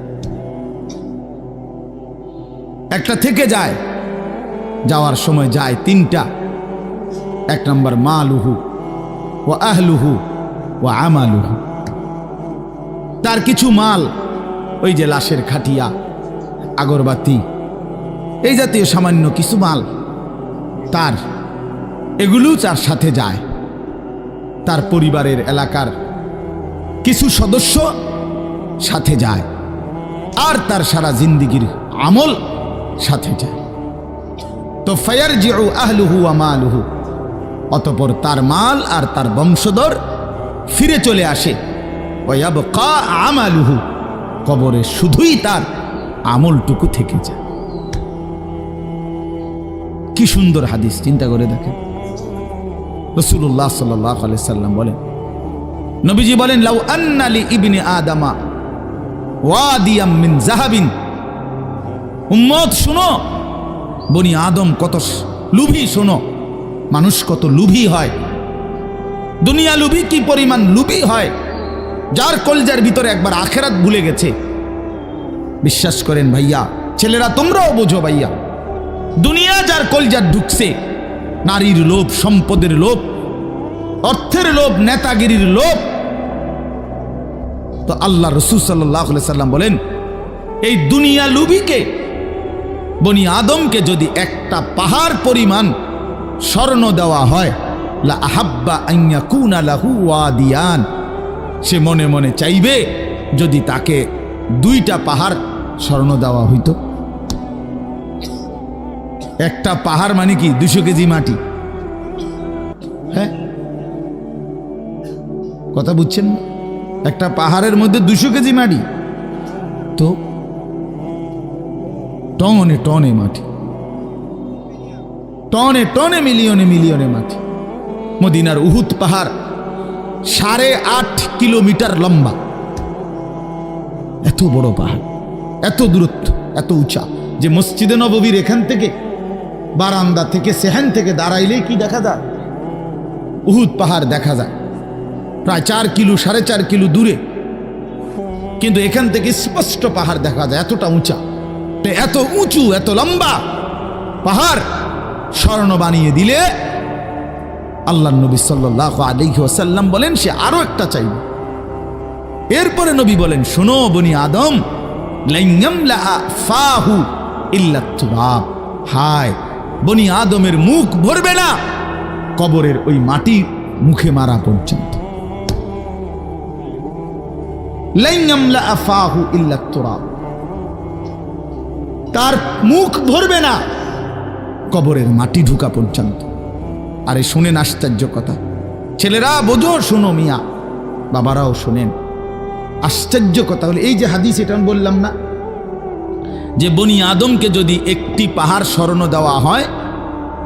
একটা থেকে যায়, যাওয়ার সময় যায় তিনটা। এক নম্বর মালুহু ওয়া আহলুহু ওয়া আমালুহু, তার কিছু মাল, ওই যে লাশের খাটিয়া, আগরবাতি, এই জাতীয় সামান্য কিছু মাল, তার এগুলো তার সাথে যায়। তার পরিবারের এলাকার কিছু সদস্য সাথে যায়, আর তার সারা জিন্দিগির আমল সাথে যায়। তো ফায়ারজিউ আহলুহু ওয়া মালুহু, অতঃপর তার মাল আর তার বংশধর ফিরে চলে আসে। ওয়া ইয়াবকা আমালুহু, কবরে শুধুই তার আমলটুকু থেকে যায়। কি সুন্দর হাদিস, চিন্তা করে দেখেন। রাসূলুল্লাহ সাল্লাল্লাহু আলাইহি সাল্লাম বলেন, নবীজি বলেন, লাউ আন্না লি ইবনি আদামা ওয়াদিয়াম মিন যাহাবিন, উম্মত শুনো, বনি আদম কত লুভী, শোনো, মানুষ কত লুভী হয়, দুনিয়া লুভী কি পরিমাণ লুভী হয়, যার কলজার ভিতরে একবার আখেরাত ভুলে গেছে। বিশ্বাস করেন ভাইয়া, ছেলেরা তোমরাও বোঝো ভাইয়া, দুনিয়া যার কলজার ঢুকছে, নারীর লোভ, সম্পদের লোভ, অর্থের লোভ, নেতাগিরির লোভ, তো আল্লাহ রাসূল সাল্লাল্লাহু আলাইহি সাল্লাম বলেন, এই দুনিয়া লুভিকে, বনি আদমকে যদি একটা পাহাড় পরিমাণ স্বর্ণ দেওয়া হয়, লা আহাব্বা আন ইয়াকুনা লাহু ওয়াদিয়ান, সে মনে মনে চাইবে যদি তাকে দুইটা পাহাড় স্বর্ণ দেওয়া হইতো। একটা পাহাড় মানে কি 200 কেজি মাটি, হ্যাঁ, কথা বুঝছেন? একটা পাহাড়ের মধ্যে 200 কেজি মাটি, তো টনে টনে মাটি, টনে টনে, মিলিয়নে মিলিয়নে মাটি। মদিনার উহুদ পাহাড় 8.5 কিলোমিটার লম্বা, এত বড় পাহাড়, এত দূরত্ব, এত উঁচা, যে মসজিদে নববীর এখান থেকে, বারান্দা থেকে, সেহান থেকে দাঁড়াইলেই কি দেখা যায়, উহুদ পাহাড় দেখা যায়, প্রায় 4 কিলো 4.5 কিলো দূরে, কিন্তু এখান থেকে স্পষ্ট পাহাড় দেখা যায়, এতটা উঁচা। এত উঁচু, এত লম্বা পাহাড় স্বর্ণ বানিয়ে দিলে আল্লাহ নবী সাল্লাল্লাহু আলাইহি ওয়াসাল্লাম বলেন সে আরো একটা চাইবে। এরপরে নবী বলেন, শোনো বনি আদম, লান ইয়ামলা ফাহু ইল্লা তুরাব, হায়, বনি আদমের মুখ ভরবে না কবরের ওই মাটি মুখে মারা পর্যন্ত। লান ইয়ামলা ফাহু ইল্লা তুরাব, তার মুখ ভরবে না কবরের মাটি ঢুকা পর্যন্ত। আরে শুনেন আশ্চর্য কথা, ছেলেরা বোঝো, শোনো মিয়া, বাবারাও শোনেন, আশ্চর্য কথা হলো এই যে হাদিস, এটা আমি বললাম না যে বনি আদমকে যদি একটি পাহাড় স্বর্ণ দেওয়া হয়,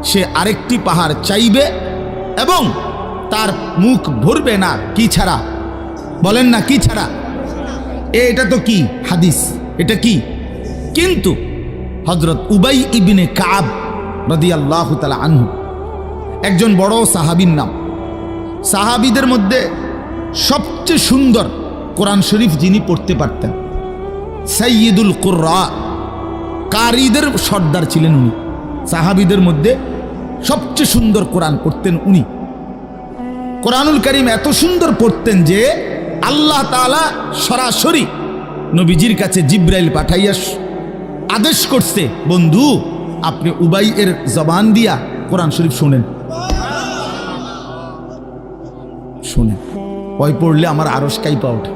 সে আরেকটি পাহাড় চাইবে এবং তার মুখ ভরবে না, কি ছাড়া? বলেন না, কি ছাড়া? এটা তো কি হাদিস, এটা কি? কিন্তু হযরত উবাই ইবনে কাব রাদিয়াল্লাহু তাআলা আনহু, একজন বড় সাহাবীর নাম, সাহাবীদের মধ্যে সবচেয়ে সুন্দর কোরআন শরীফ যিনি পড়তে পারতেন, সাইয়্যিদুল কুররা, কারীদের সর্দার ছিলেন উনি। সাহাবীদের মধ্যে সবচেয়ে সুন্দর কোরআন পড়তেন উনি। কোরআনুল কারীম এত সুন্দর পড়তেন যে আল্লাহ তাআলা সরাসরি নবীজির কাছে জিব্রাইল পাঠাইয়া আদেশ করছে, বন্ধু আপনি উবাই এর জবান দিয়া কোরআন শরীফ শুনেন। শুনেন, ওই পড়লে আমার আরশ কাইপা ওঠে।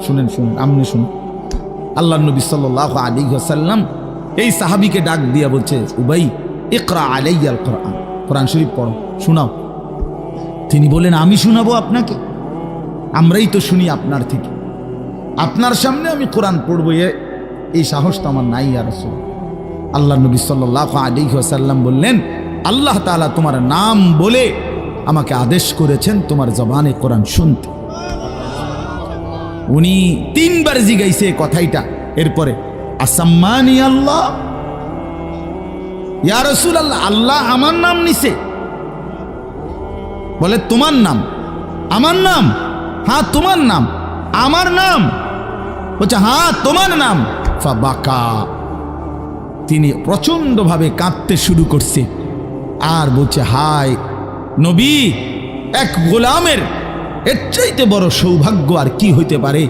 শুনেন শুনেন, আমনে শুনুন। আল্লাহ নবী সাল্লাল্লাহু আলাইহি ওয়াসাল্লাম এই সাহাবীকে ডাক দিয়া বলছে, উবাই ইকরা আলাইয়াল কোরআন, কোরআন শরীফ পড়ো, শোনাও। তিনি বলেন, আমি শোনাবো আপনাকে? আমরাই তো শুনি আপনার থেকে, আপনার সামনে আমি কোরআন পড়বো এই সাহস তো আমার নাই ইয়া রাসূল। আল্লাহ নবী সাল্লাল্লাহু আলাইহি ওয়াসাল্লাম বললেন, আল্লাহ তাআলা তোমার নাম বলে আমাকে আদেশ করেছেন তোমার জবানে কোরআন শুনতে। উনি 3 বার জিগাইছে কথাইটা। এরপরে আসাম্মানি আল্লাহ, ইয়া রাসূলুল্লাহ, আল্লাহ আমার নাম নিছে? বলে তোমার নাম? আমার নাম? হ্যাঁ তোমার নাম। আমার নাম? বলছে হ্যাঁ তোমার নাম। ফাবাকা, তিনি প্রচন্ড ভাবে কাঁদতে শুরু করছে আর বলছে, হায় নবী, এক গোলামের এর চাইতে বড় সৌভাগ্য আর কি হইতে পারে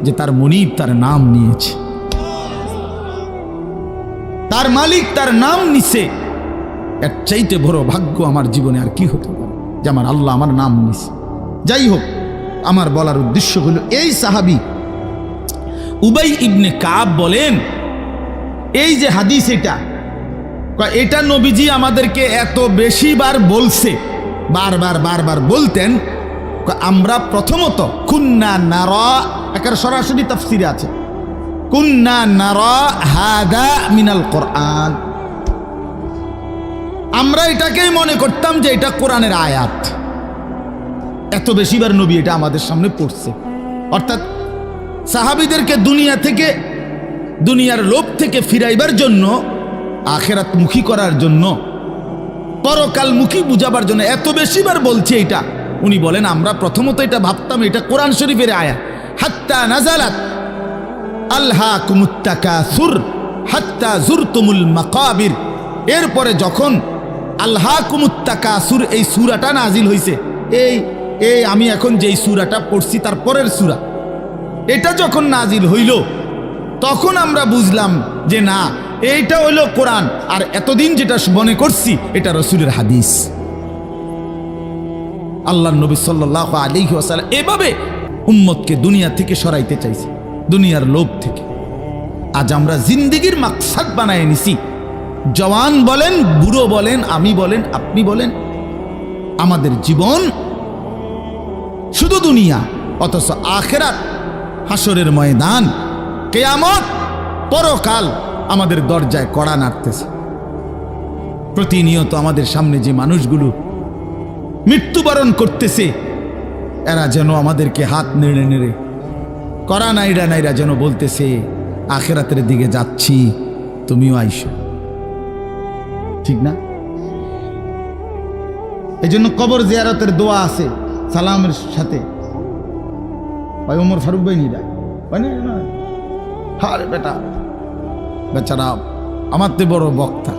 যে তার মনিব তার নাম নিয়েছে, তার মালিক তার নাম নিছে। এর চাইতে বড় ভাগ্য আমার জীবনে আর কি হতে পারে যে আমার আল্লাহ আমার নাম নিছে। যাই হোক, আমার বলার উদ্দেশ্য হলো, এই সাহাবী উবাই ইবনে কাব বলেন, এই যে হাদিস এটা নবীজি আমাদেরকে এত বেশি বার বলছে, বারবার বলতেন। আমরা প্রথমত কুন্না নারা, একার সরাসরি তাফসিরে আছে, কুন্না নারা হাদা মিনাল কোরআন, আমরা এটাকেই মনে করতাম যে এটা কোরআনের আয়াত। এত বেশিবার নবী এটা আমাদের সামনে পড়ছে। অর্থাৎ সাহাবীদেরকে দুনিয়ার লোভ থেকে ফিরাইবার জন্য, আখিরাতমুখী করার জন্য, পরকালমুখী বুঝাবার জন্য এত বেশিবার বলছে এটা। উনি বলেন, আমরা প্রথমত এটা ভাবতাম এটা কোরআন শরীফের আয়াত। হাত্তা নাজালাত আলহাকুমুত তাকাসুর হাত্তা জুরতুমুল মাকাবির, এরপরে যখন আলহাকুমুত তাকাসুর এই সূরাটা নাজিল হইছে, এই আমি এখন যেই সূরাটা পড়ছি তার পরের সূরা, এটা যখন নাজিল হইল তখন আমরা বুঝলাম যে না, এইটা হইল কোরআন, আর এতদিন যেটা মনে করছি এটা রাসূলের হাদিস। আল্লাহ নবী সাল্লাল্লাহু আলাইহি ওয়াসাল্লাম এভাবে উম্মতকে দুনিয়া থেকে সরাইতে চাইছে, দুনিয়ার লোভ থেকে। আজ আমরা জিন্দেগির মাকসাদ বানায় নিছি। জওয়ান বলেন, বুড়ো বলেন, আমি বলেন, আপনি বলেন, আমাদের জীবন শুধু দুনিয়া, অথচ আখিরাত, হাসরের ময়দান, কিয়ামত, পরকাল আমাদের দরজায় কড়া নাড়তেছে। প্রতিনিয়ত আমাদের সামনে যে মানুষগুলো মৃত্যুবরণ করতেছে, এরা যেন আমাদেরকে হাত নেড়ে নেড়ে কড়া নাইরা যেন বলতেছে, আখিরাতের দিকে যাচ্ছি, তুমিও আইসো। ঠিক না? এই জন্য কবর জিয়ারতের দোয়া আছে সালামের সাথে। ভাই ওমর ফারুক ভাই নিরা না, আরে বেচারা আমার তো বড় বক্তা,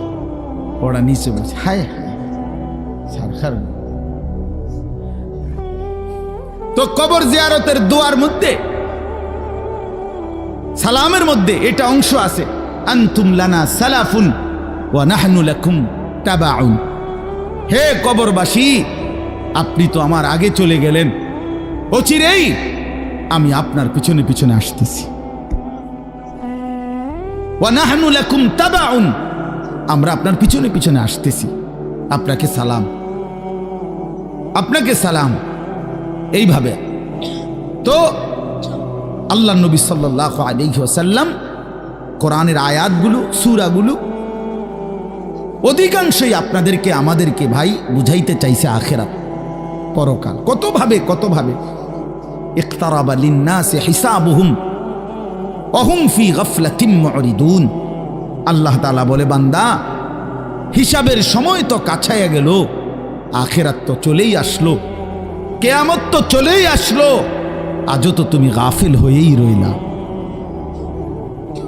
ওরা নিচে বলছে, হায় হায়। তো কবর জিয়ারতের দোয়ার মধ্যে, সালামের মধ্যে এটা অংশ আছে, আনতুম লানা সালাফুন ওয়া নাহনু লাকুম তাবাউন। হে কবরবাসী, আপনি তো আমার আগে চলে গেলেন, অচিরেই আমি আপনার পিছনে পিছনে আসতেছি। ওয়া নাহনু লাকুম তাবাউন, আমরা আপনার পিছনে পিছনে আসতেছি। আপনাকে সালাম, আপনাকে সালাম। এইভাবে তো আল্লাহ নবী সাল্লাল্লাহু আলাইহি ওয়াসাল্লাম কোরআনের আয়াতগুলো, সূরাগুলো অধিকাংশই আপনাদেরকে আমাদেরকে ভাই বুঝাইতে চাইছে আখিরাত, পরকাল। কতভাবে ইকতারাবা লিন্নাসি হিসাবুহুম ওয়া হুম ফি গাফলাতিন মুরিদুন। আল্লাহ তাআলা বলে, বান্দা, হিসাবের সময় তো কাছাইয়া গেল, আখিরাত তো চলেই আসলো, কিয়ামত তো চলেই আসলো, আজও তো তুমি গাফিল হয়েই রইলা।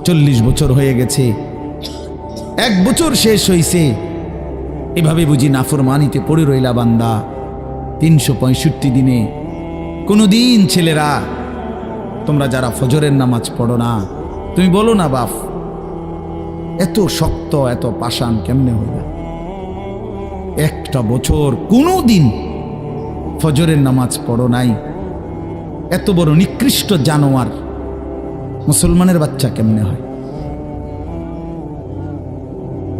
40 বছর হয়ে গেছে, 1 বছর শেষ হইছে, এভাবে বুঝি নাফরমানিতে পড়ে রইলা বান্দা 365 দিনে। কোনদিন ছেলেরা তোমরা যারা ফজরের নামাজ পড়ো না, তুমি বলো না বাপ এত শক্ত এত পাষাণ কেমনে হইলা? 1টা বছর কোনদিন ফজরের নামাজ পড়ো নাই, এত বড় নিকৃষ্ট জানোয়ার মুসলমানের বাচ্চা কেমনে হয়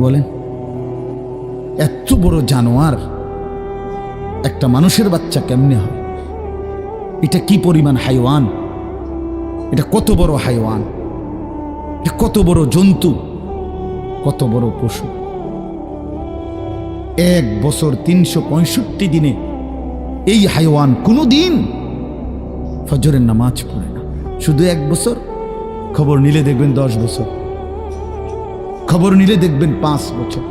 বলেন? এত বড় জানোয়ার একটা মানুষের বাচ্চা কেমনে হয়? এটা কি পরিমাণ হাইওয়ান, এটা কত বড় হাইওয়ান, এটা কত বড় জন্তু, কত বড় পশু। 1 বছর 365 দিনে এই হাইওয়ান কোনোদিন ফজরের নামাজ পড়ে না। শুধু 1 বছর, খবর নিলে দেখবেন 10 বছর, খবর নিলে দেখবেন 5 বছর।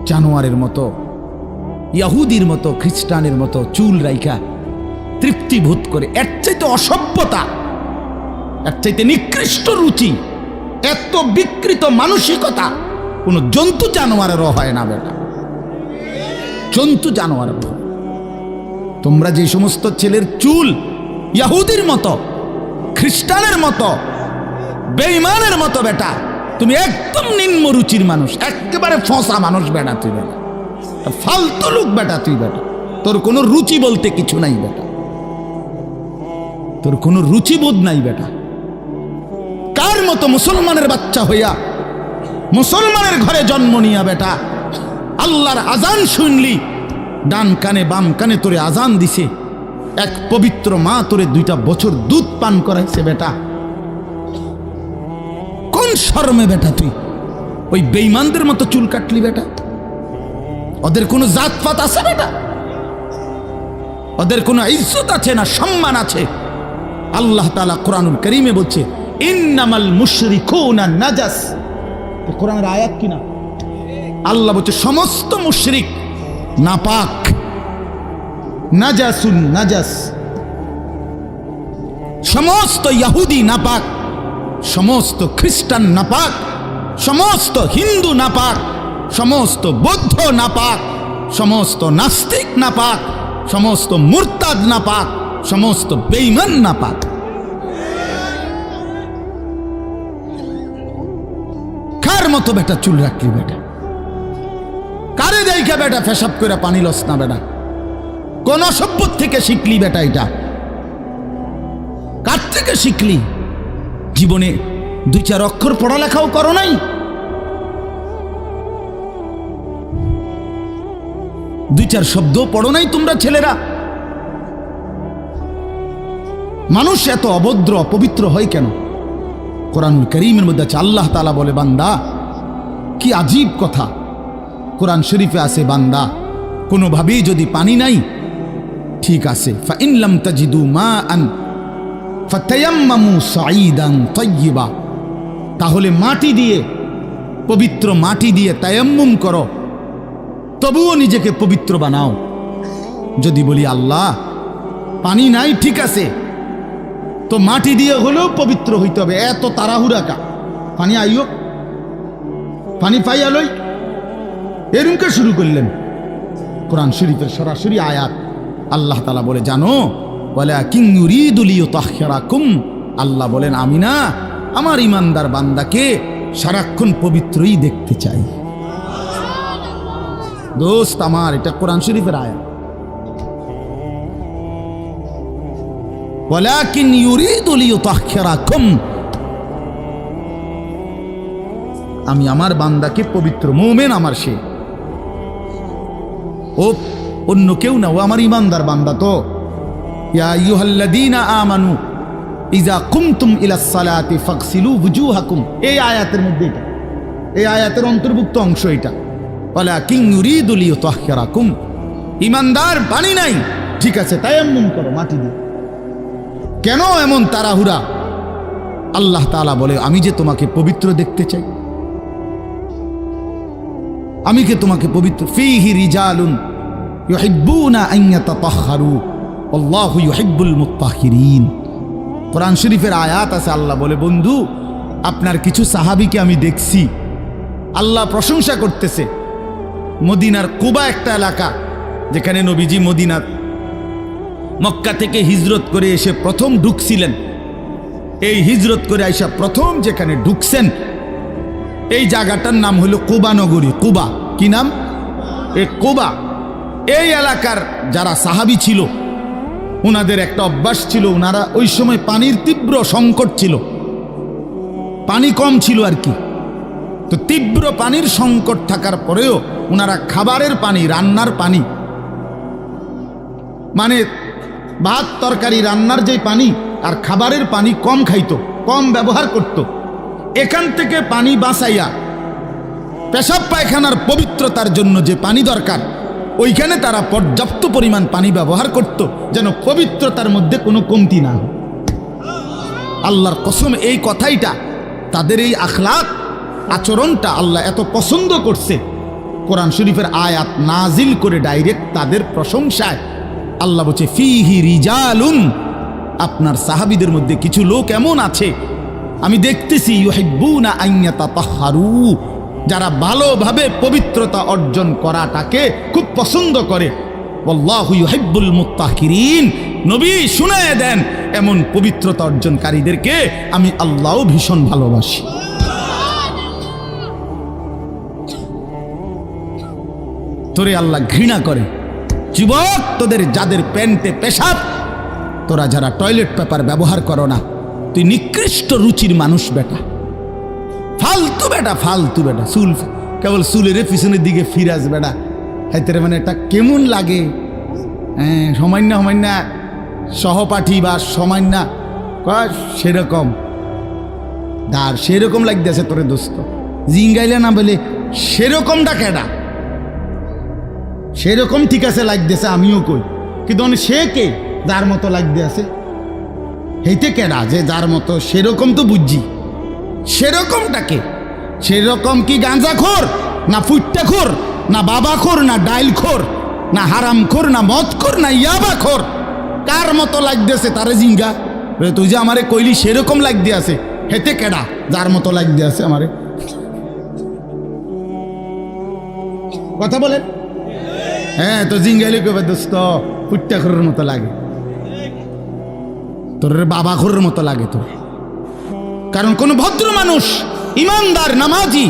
জানোয়ারের মতো, ইহুদির মতো, খ্রিস্টানের মতো চুল রাইখা তৃপ্তিভূত করে, এর চাইতে অসভ্যতা, এর চাইতে নিকৃষ্ট রুচি, এত বিকৃত মানসিকতা কোন জন্তু জানোয়ারেরও হয় না বেটা, জন্তু জানোয়ারের। তোমরা যে সমস্ত ছেলের চুল ইহুদির মতো, খ্রিস্টানের মতো, বেঈমানের মতো বেটা, তুমি একদম নিম্ন রুচির মানুষ, একেবারে ফসা মানুষ বেটা, তুই বেটা ফালতু লোক বেটা, তুই বেটা তোর কোনো রুচি বলতে কিছু নাই বেটা, তোর কোনো রুচিবোধ নাই বেটা। কার মতো মুসলমানের বাচ্চা হইয়া মুসলমানের ঘরে জন্ম নিয়া বেটা আল্লাহর আজান শুনলি, ডান কানে বাম কানে তোরে আজান দিছে, এক পবিত্র মা তোরে 2টা বছর দুধ পান করাইছে বেটা, কোন শরমে বেটা তুই ওই বেঈমানদের মতো চুল কাটলি বেটা? ওদের কোনো জাতপাত আছে বেটা? ওদের কোনো ইজ্জত আছে না সম্মান আছে? আল্লাহ তাআলা কোরআনুল কারীমে বলছে ইন্নামাল মুশরিকুনা নাজাস, কোরআনের আয়াত কিনা? আল্লাহ বলছে সমস্ত মুশরিক নাপাক, নাজাসুন নাজাস, সমস্ত ইহুদি নাপাক, সমস্ত খ্রিস্টান নাপাক, সমস্ত হিন্দু নাপাক, সমস্ত বৌদ্ধ নাপাক, সমস্ত নাস্তিক নাপাক, সমস্ত মুরতাদ নাপাক, সমস্ত বেঈমান নাপাক। কার মতো বেটা চুল রাখলি বেটা? কারে দেখা বেটা পেশাব করে পানি লস না বেটা? কোন সভ্য থেকে শিখলি বেটা? এটা কার থেকে শিখলি? জীবনে 2-4 অক্ষর পড়ালেখাও করো নাই? 2-4 শব্দ পড়ো নাই তোমরা ছেলেরা? মানুষ এত অভদ্র অপবিত্র হয় কেন? কোরআনুল কারীমের মধ্যে আছে, আল্লাহ তাআলা বলে বান্দা কি আজীব কথা, কোরআন শরীফে আছে বান্দা কোনোভাবেই যদি পানি নাই, ঠিক আছে, ফাইন লাম তাজিদু মাআন ফাতায়াম্মামু সাঈদান তাইয়্যিবা, তাহলে মাটি দিয়ে, পবিত্র মাটি দিয়ে তায়াম্মুম করো, তবুও নিজেকে পবিত্র বানাও। যদি বলি আল্লাহ পানি নাই, ঠিক আছে, তো মাটি দিয়ে হলেও পবিত্র হইতে হবে, এত তাড়াহুড়া কা? পানি আইও, পানি পাইয়ালই এরকম শুরু করলেন। কোরআন শরীফের সরাসরি আয়াত, আল্লাহ তাআলা বলে জানো ওয়ালাকিন ইউরিদু লিইউতাহহিরাকুম, আল্লাহ বলেন আমি না আমার ইমানদার বান্দাকে সারাক্ষণ পবিত্রই দেখতে চাই। দোস্ত আমার, এটা কোরআন শরীফের আয়াত। ওয়ালাকিন ইউরিদু লিইউতাহহিরাকুম, আমি আমার বান্দাকে পবিত্র, মুমিন আমার সে, ও অন্য কেউ না, ও আমার ইমানদার বান্দা। তো ইয়া আইয়ুহাল্লাযীনা আমানু ইযা কুমতুম ইলাস সালাতি ফাগসিলু ওয়ুজুহাকুম, এই আয়াতের মধ্যে, এটা এই আয়াতের অন্তর্ভুক্ত অংশ এটা। ওয়ালাকিন ইউরিদু লিইউতাহহিরাকুম, ইমানদার পানি নাই, ঠিক আছে, তায়াম্মুম করো মাটি দিয়ে। কেন এমন তাড়াহুড়া? আল্লাহ তাআলা বলে আমি যে তোমাকে পবিত্র দেখতে চাই, আমি কে তোমাকে পবিত্র। ফীহি রিজালুন ইউহিব্বুনা আন ইয়াতাতাহহারু আল্লাহু ইউহিব্বুল মুত্তাহহিরিন। কোরআন শরীফের আয়াত আছে, আল্লাহ বলে বন্ধু আপনার কিছু সাহাবীকে আমি দেখছি, আল্লাহ প্রশংসা করতেছে। মদিনার কুবা একটা এলাকা, যেখানে নবীজি মদিনার মক্কা থেকে হিজরত করে এসে প্রথম ঢুকছিলেন। এই হিজরত করে আইসা প্রথম যেখানে ঢুকছেন, এই জায়গাটার নাম হলো কুবা নগরী। কুবা, কি নাম? এই কুবা। এই এলাকার যারা সাহাবী ছিল, ওনাদের একটা অভ্যাস ছিল, ওনারা ওই সময় পানির তীব্র সংকট ছিল, পানি কম ছিল আর কি। তো তীব্র পানির সংকট থাকার পরেও ওনারা খাবারের পানি, রান্নার পানি, মানে ভাত তরকারি রান্নার যে পানি আর খাবারের পানি কম খাইতো, কম ব্যবহার করত। এখান থেকে পানি বাঁচাইয়া পেশাব পায়খানার পবিত্রতার জন্য যে পানি দরকার, ওইখানে তারা পর্যাপ্ত পরিমাণ পানি ব্যবহার করত, যেন পবিত্রতার মধ্যে কোনো কমতি না হয়। আল্লাহর কসম, এই কথাইটা, তাদের এই আখলাক আচরণটা আল্লাহ এত পছন্দ করছে, কোরআন শরীফের আয়াত নাজিল করে ডাইরেক্ট তাদের প্রশংসায়। আল্লাহ বলছে ফিহি রিজালুন, আপনার সাহাবীদের মধ্যে কিছু লোক এমন আছে আমি দেখতেছি, ইউহিব্বুনা আন ইয়াতাতাহহারু, যারা ভালোভাবে পবিত্রতা অর্জন করাটাকে খুব পছন্দ করে। আল্লাহু ইউহিব্বুল মুত্তাহিরিন, নবী শুনায়ে দেন এমন পবিত্রতা অর্জনকারীদেরকে আমি আল্লাহও ভীষণ ভালোবাসি। তোরে আল্লাহ ঘৃণা করে। যুবক, তোদের যাদের প্যান্টে পেশাব, তোরা যারা টয়লেট পেপার ব্যবহার করো না, তুই নিকৃষ্ট রুচির মানুষ বেটা, ফালতু বেটা, ফালতু বেটা। চুল কেবল চুলের পিছনের দিকে ফিরাস বেটা, হাইতে মানে এটা কেমন লাগে? হ্যাঁ, সামান্য সামান্য সহপাঠী বা সামান্য সেরকম দার সেরকম লাগতেছে তোরে দোস্ত, জিঙ্গাইলে না বলে সেরকমটা কেডা? সেরকম ঠিক আছে লাগতেছে, আমিও কই, কিন্তু সে কে যার মতো লাগতে আছে? হেইতে কেডা যে যার মতো? সেরকম তো বুঝছি, সেরকমটাকে। সেরকম কি গাঁজাখোর, না ফুট্টাখোর, না বাবাখোর, না ডাইলখোর, না হারামখোর, না মদখোর, না ইয়াবাখোর? কার মতো লাগতেছে তারে জিঙ্গা? তুই যে আমারে কইলি সেরকম লাগতে আছে, হেতে কেডা যার মতো লাগতে আছে আমারে? কথা বলেন। হ্যাঁ, তো জিঙ্গাইলে কবে দোস্ত ফুট্টাখোরের মতো লাগে, তোর বাবাখোরের মতো লাগে তোর। কারণ কোন ভদ্র মানুষ, ইমানদার, নামাজি,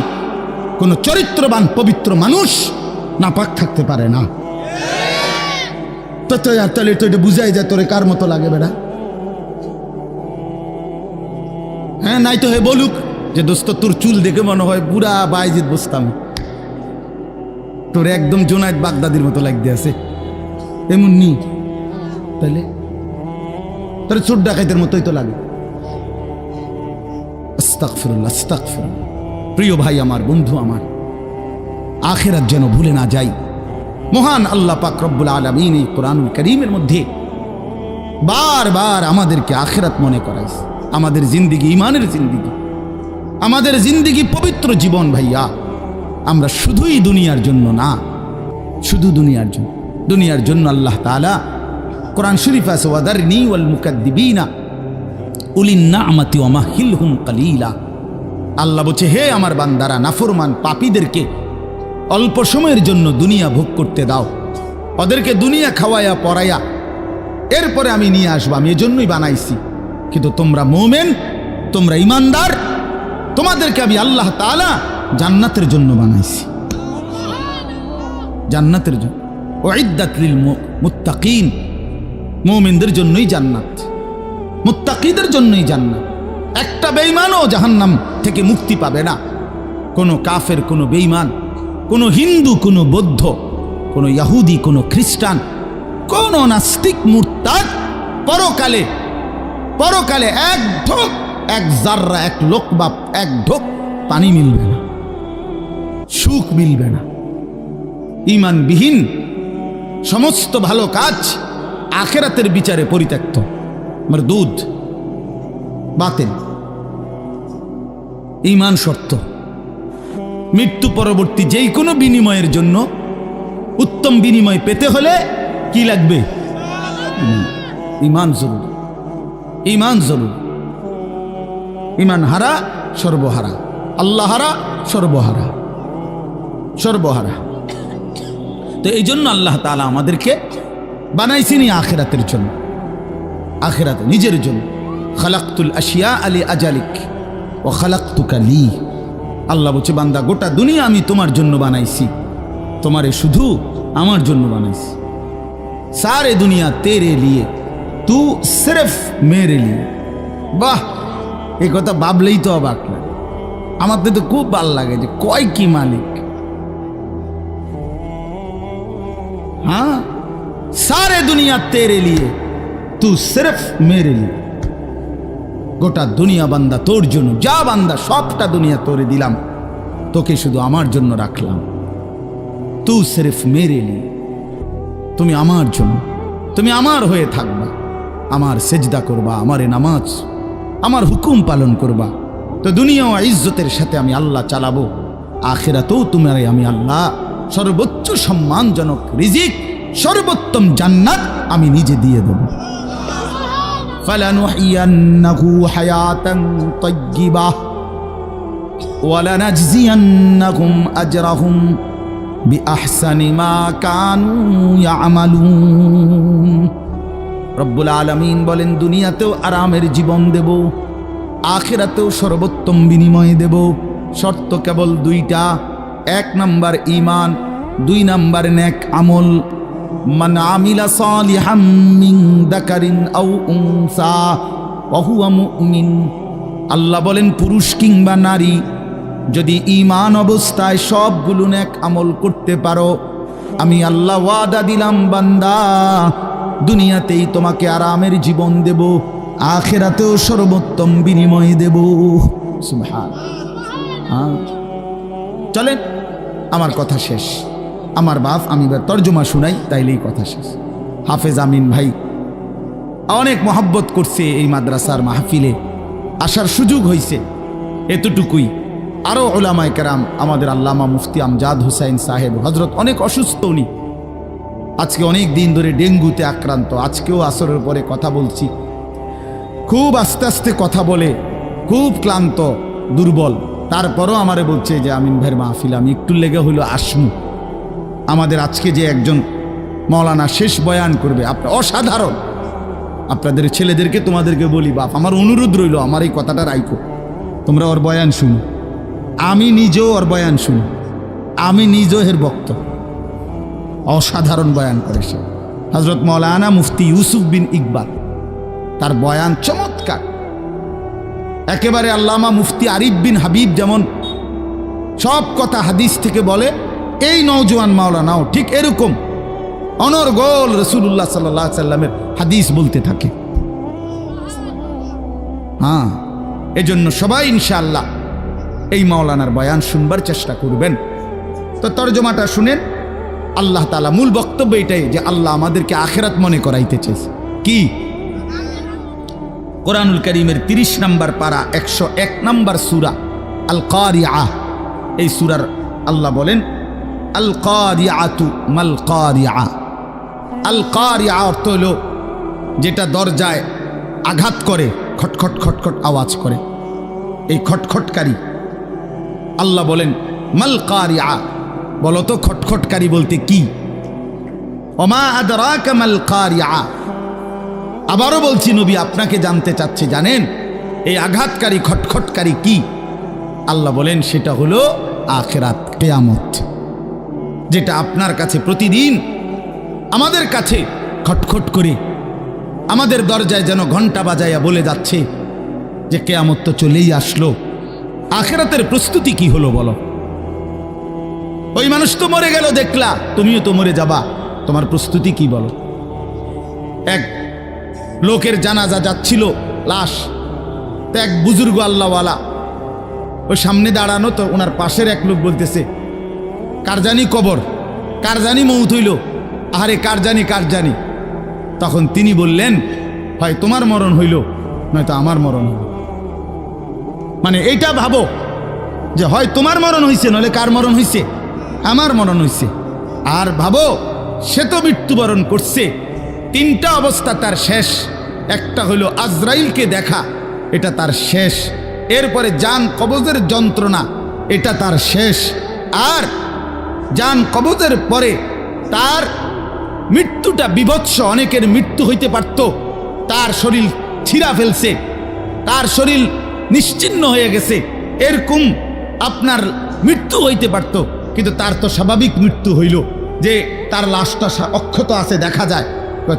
কোন চরিত্রবান পবিত্র মানুষ নাপাক থাকতে পারে না। তো তাহলে তো এটা বুঝাই যায় তোরে কার মতো লাগে বেটা। হ্যাঁ, নাই তো হে বলুক যে দোস্ত তোর চুল দেখে মনে হয় পুরা বাইজিদ বসতাম, তোর একদম জোনায়েদ বাগদাদির মতো লাগতে আছে, এমন নি? তাহলে তোর চোর ডাকাইতের মতোই তো লাগে। আস্তাগফিরুল্লাহ, আস্তাগফিরুল্লাহ। প্রিয় ভাই আমার, বন্ধু আমার, আখিরাত যেন ভুলে না যাই। মহান আল্লাহ পাক রব্বুল আলামিন এই কোরআনুল কারীমের মধ্যে বারবার আমাদেরকে আখিরাত মনে করাইছে। আমাদের জিন্দিগি ঈমানের জিন্দিগি, আমাদের জিন্দিগি পবিত্র জীবন ভাইয়া। আমরা শুধুই দুনিয়ার জন্য না, শুধু দুনিয়ার জন্য, দুনিয়ার জন্য আল্লাহ তাআলা কোরআন শরীফ আছে ওয়াদারনি ওয়াল মুকাদ্দিবিনা উলিন না'মাতি ওয়া মাহিলহুম কালিলা। আল্লাহ বলছে, হে আমার বান্দারা, নাফরমান পাপীদেরকে অল্প সময়ের জন্য দুনিয়া ভোগ করতে দাও, ওদেরকে দুনিয়া খাওয়াইয়া পড়াইয়া এরপরে আমি নিয়ে আসবো, আমি এজন্যই বানাইছি। কিন্তু তোমরা মুমিন, তোমরা ইমানদার, তোমাদেরকে আমি আল্লাহ তাআলা জান্নাতের জন্য বানাইছি, জান্নাতের জন্য। উইদ্দাত লিল মুত্তাকিন, মুমিনদের জন্যই জান্নাত, মুত্তাকিদের জন্যই জান্নাত। একটা বেঈমানও জাহান্নাম থেকে মুক্তি পাবে না। কোনো কাফের, কোনো বেঈমান, কোনো হিন্দু, কোনো বৌদ্ধ, কোনো ইহুদি, কোনো খ্রিস্টান, কোনো নাস্তিক, মুরতাদ পরকালে, পরকালে এক ঢোক, এক জাররা, এক লোকবা, এক ঢোক পানি মিলবে না, সুখ মিলবে না। ঈমানবিহীন সমস্ত ভালো কাজ আখিরাতের বিচারে পরিত্যক্ত, মারদুদ, বাতিল। ঈমান শর্ত। মৃত্যু পরবর্তী যেই কোনো বিনিময়ের জন্য, উত্তম বিনিময় পেতে হলে কি লাগবে? ঈমান জরুরি, ঈমান জরুরি। ঈমান হারা সর্বহারা, আল্লাহারা সর্বহারা, সর্বহারা। তো এই জন্য আল্লাহ তাআলা আমাদেরকে বানাইছিনি আখিরাতের জন্য, আখিরাতে নিজের জন্য। খালাকতুল আশিয়া আলি আজালিক ও খালাকতুকা লি। আল্লাহ বলছে বান্দা গোটা দুনিয়া আমি তোমার জন্য বানাইছি, তোমারে শুধু আমার জন্য বানাইছি। সারে দুনিয়া তেরে লিয়ে, তু সিরফ মেরে লিয়ে। বাহ, এই কথা ভাবলেই তো অবাক লাগে। আমার তো খুব ভালো লাগে যে কয় কি মালিক। हाँ, सारे दुनिया तेरे लिए, तू सिर्फ मेरे लिए। গোটা দুনিয়া বান্দা তোর জন্য, যা বান্দা সবটা দুনিয়া তোরে দিলাম, তোকে শুধু আমার জন্য রাখলাম। তু সিরফ মেরে লিয়ে, তুমি আমার জন্য, তুমি আমার হয়ে থাকবা, আমার সেজদা করবা, আমার নামাজ, আমার হুকুম পালন করবা। তো দুনিয়া ও ইজ্জতের সাথে আমি আল্লাহ চালাবো, আখিরাতেও তোমারে আমি আল্লাহ সর্বোচ্চ সম্মানজনক রিজিক, সর্বোত্তম জান্নাত আমি নিজে দিয়ে দেব। ফালানুহিয়ান্নাহু হায়াতান তাইয়্যিবাহ ওয়া লানাজজিয়ান্নাহুম আজরাহুম বিআহসানি মা কানু ইয়ামালুন। রব্বুল আলামিন বলেন দুনিয়াতেও আরামের জীবন দেব, আখিরাতেও সর্বোত্তম বিনিময় দেব। শর্ত কেবল দুইটা, এক নাম্বার ঈমান, দুই নাম্বার নেক আমল। মান আমিলা সালিহাম মিন যাকারিন আও উনসা ওয়া হুয়া মুমিন। আল্লাহ বলেন পুরুষ কিংবা নারী যদি ঈমান অবস্থায় সবগুলো নেক আমল করতে পারো, আমি আল্লাহ ওয়াদা দিলাম বান্দা দুনিয়াতেই তোমাকে আরামের জীবন দেব, আখিরাতেও সর্বোত্তম বিনিময় দেব। সুবহানাল্লাহ। চলেন, আমার কথা শেষ। আমার বাপ আমি এবার তর্জমা শুনাই, তাইলেই কথা শেষ। হাফেজ আমিন ভাই অনেক মহব্বত করছে, এই মাদ্রাসার মাহফিলে আসার সুযোগ হয়েছে, এতটুকুই। আরও ওলামায়ে কেরাম, আমাদের আল্লামা মুফতি আমজাদ হোসাইন সাহেব হজরত অনেক অসুস্থ, উনি আজকে অনেক দিন ধরে ডেঙ্গুতে আক্রান্ত। আজকেও আসরের পরে কথা বলছি, খুব আস্তে আস্তে কথা বলে, খুব ক্লান্ত, দুর্বল। তারপরও আমারে বলছে যে আমিন ভাইয়ের মাহফিল আমি একটু লেগে হইলো আসমু। আমাদের আজকে যে একজন মৌলানা শেষ বয়ান করবে, আপনার অসাধারণ। আপনাদের ছেলেদেরকে তোমাদেরকে বলি, বাপ আমার অনুরোধ রইল, আমার এই কথাটা রাইখো, তোমরা ওর বয়ান শুনো। আমি নিজেও ওর বয়ান শুনি, আমি নিজেও এর বক্ত। অসাধারণ বয়ান করে সে, হজরত মৌলানা মুফতি ইউসুফ বিন ইকবাল, তার বয়ান চমৎকার। একেবারে আল্লামা মুফতি আরিফ বিন হাবিব যেমন সব কথা হাদিস থেকে বলে, এই নওজোয়ান মাওলানাও ঠিক এরকম অনর্গল রাসূলুল্লাহ সাল্লাল্লাহু আলাইহি সাল্লামের হাদিস বলতে থাকে। হ্যাঁ, এজন্য সবাই ইনশাআল্লাহ এই মাওলানার বয়ান শুনবার চেষ্টা করবেন। তো তরজমাটা শুনেন। আল্লাহ তাআলা মূল বক্তব্য এটাই যে আল্লাহ আমাদেরকে আখিরাত মনে করাইতে চাইছে। কি? কোরআনুল কারীমের 30 নম্বর পারা 101 নম্বর সূরা আল কারিআহ, এই সূরার আল্লাহ বলেন আল কারিআতু মাল কারিআ। আল কারিআ অর্থ হলো যেটা দরজায় আঘাত করে, খটখট খটখট আওয়াজ করে, এই খটখটকারী। আল্লাহ বলেন মাল কারিআ, বলো তো খটখটকারী বলতে কি? ওমা আদরাকা মাল কারিআ। আবারও বলছি নবী আপনাকে জানতে চাচ্ছে, জানেন এই আঘাতকারী খটখটকারী কি? আল্লাহ বলেন সেটা হলো আখিরাত, কিয়ামত, যেটা আপনার কাছে প্রতিদিন আমাদের কাছে খটখট করে আমাদের দরজায় যেন ঘন্টা বাজাইয়া বলে যাচ্ছে যে কিয়ামত তো চলেই আসলো। আখিরাতের প্রস্তুতি কি হলো বলো? ওই মানুষ তো মরে গেল দেখলা, তুমিও তো মরে যাবা, তোমার প্রস্তুতি কি বলো? এক লোকের জানাজা যাচ্ছিল, লাশ, তো এক বুজুর্গ আল্লাহওয়ালা ওই সামনে দাঁড়ানো, তো ওনার পাশের এক লোক বলতেছে কার জানি কবর, কার জানি মৌত হইল, আরে কার জানি কার জানি। তখন তিনি বললেন হয় তোমার মরণ হইল নয়তো আমার মরণ হইল। মানে এইটা ভাবো যে হয় তোমার মরণ হইছে নইলে কার মরণ হইছে? আমার মরণ হইছে। আর ভাবো সে তো মৃত্যুবরণ করছে, তিনটা অবস্থা তার শেষ। একটা হইল আজরাইলকে দেখা, এটা তার শেষ। এরপরে জান কবজের যন্ত্রণা, এটা তার শেষ। আর জান কবজের পরে তার মৃত্যুটা বিভৎস। অনেকের মৃত্যু হইতে পারত, তার শরীর ছিঁড়া ফেলছে, তার শরীর নিশ্চিহ্ন হয়ে গেছে, এরকম আপনার মৃত্যু হইতে পারত। কিন্তু তার তো স্বাভাবিক মৃত্যু হইল যে তার লাশটা অক্ষত আছে, দেখা যায়।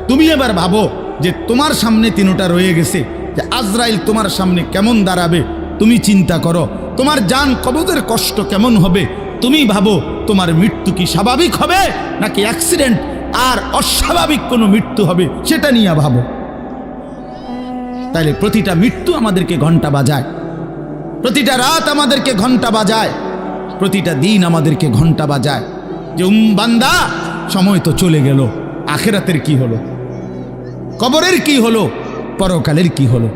তুমি এবার ভাবো যে তোমার সামনে তিনটা রয়ে গেছে, যে আজরাইল তোমার সামনে কেমন দাঁড়াবে, তুমি চিন্তা করো। তোমার জান কবজের কষ্ট কেমন হবে, তুমি ভাবো। তোমার মৃত্যু কি স্বাভাবিক হবে নাকি অ্যাক্সিডেন্ট আর অস্বাভাবিক কোনো মৃত্যু হবে, সেটা নিয়ে ভাবো। তাইলে প্রতিটা মৃত্যু আমাদেরকে ঘন্টা বাজায়, প্রতিটা রাত আমাদেরকে ঘন্টা বাজায়, প্রতিটা দিন আমাদেরকে ঘন্টা বাজায় যে বান্দা সময় তো চলে গেল, আখিরাতের কি হলো, কবরের কি হলো, পরকালের কি হলো।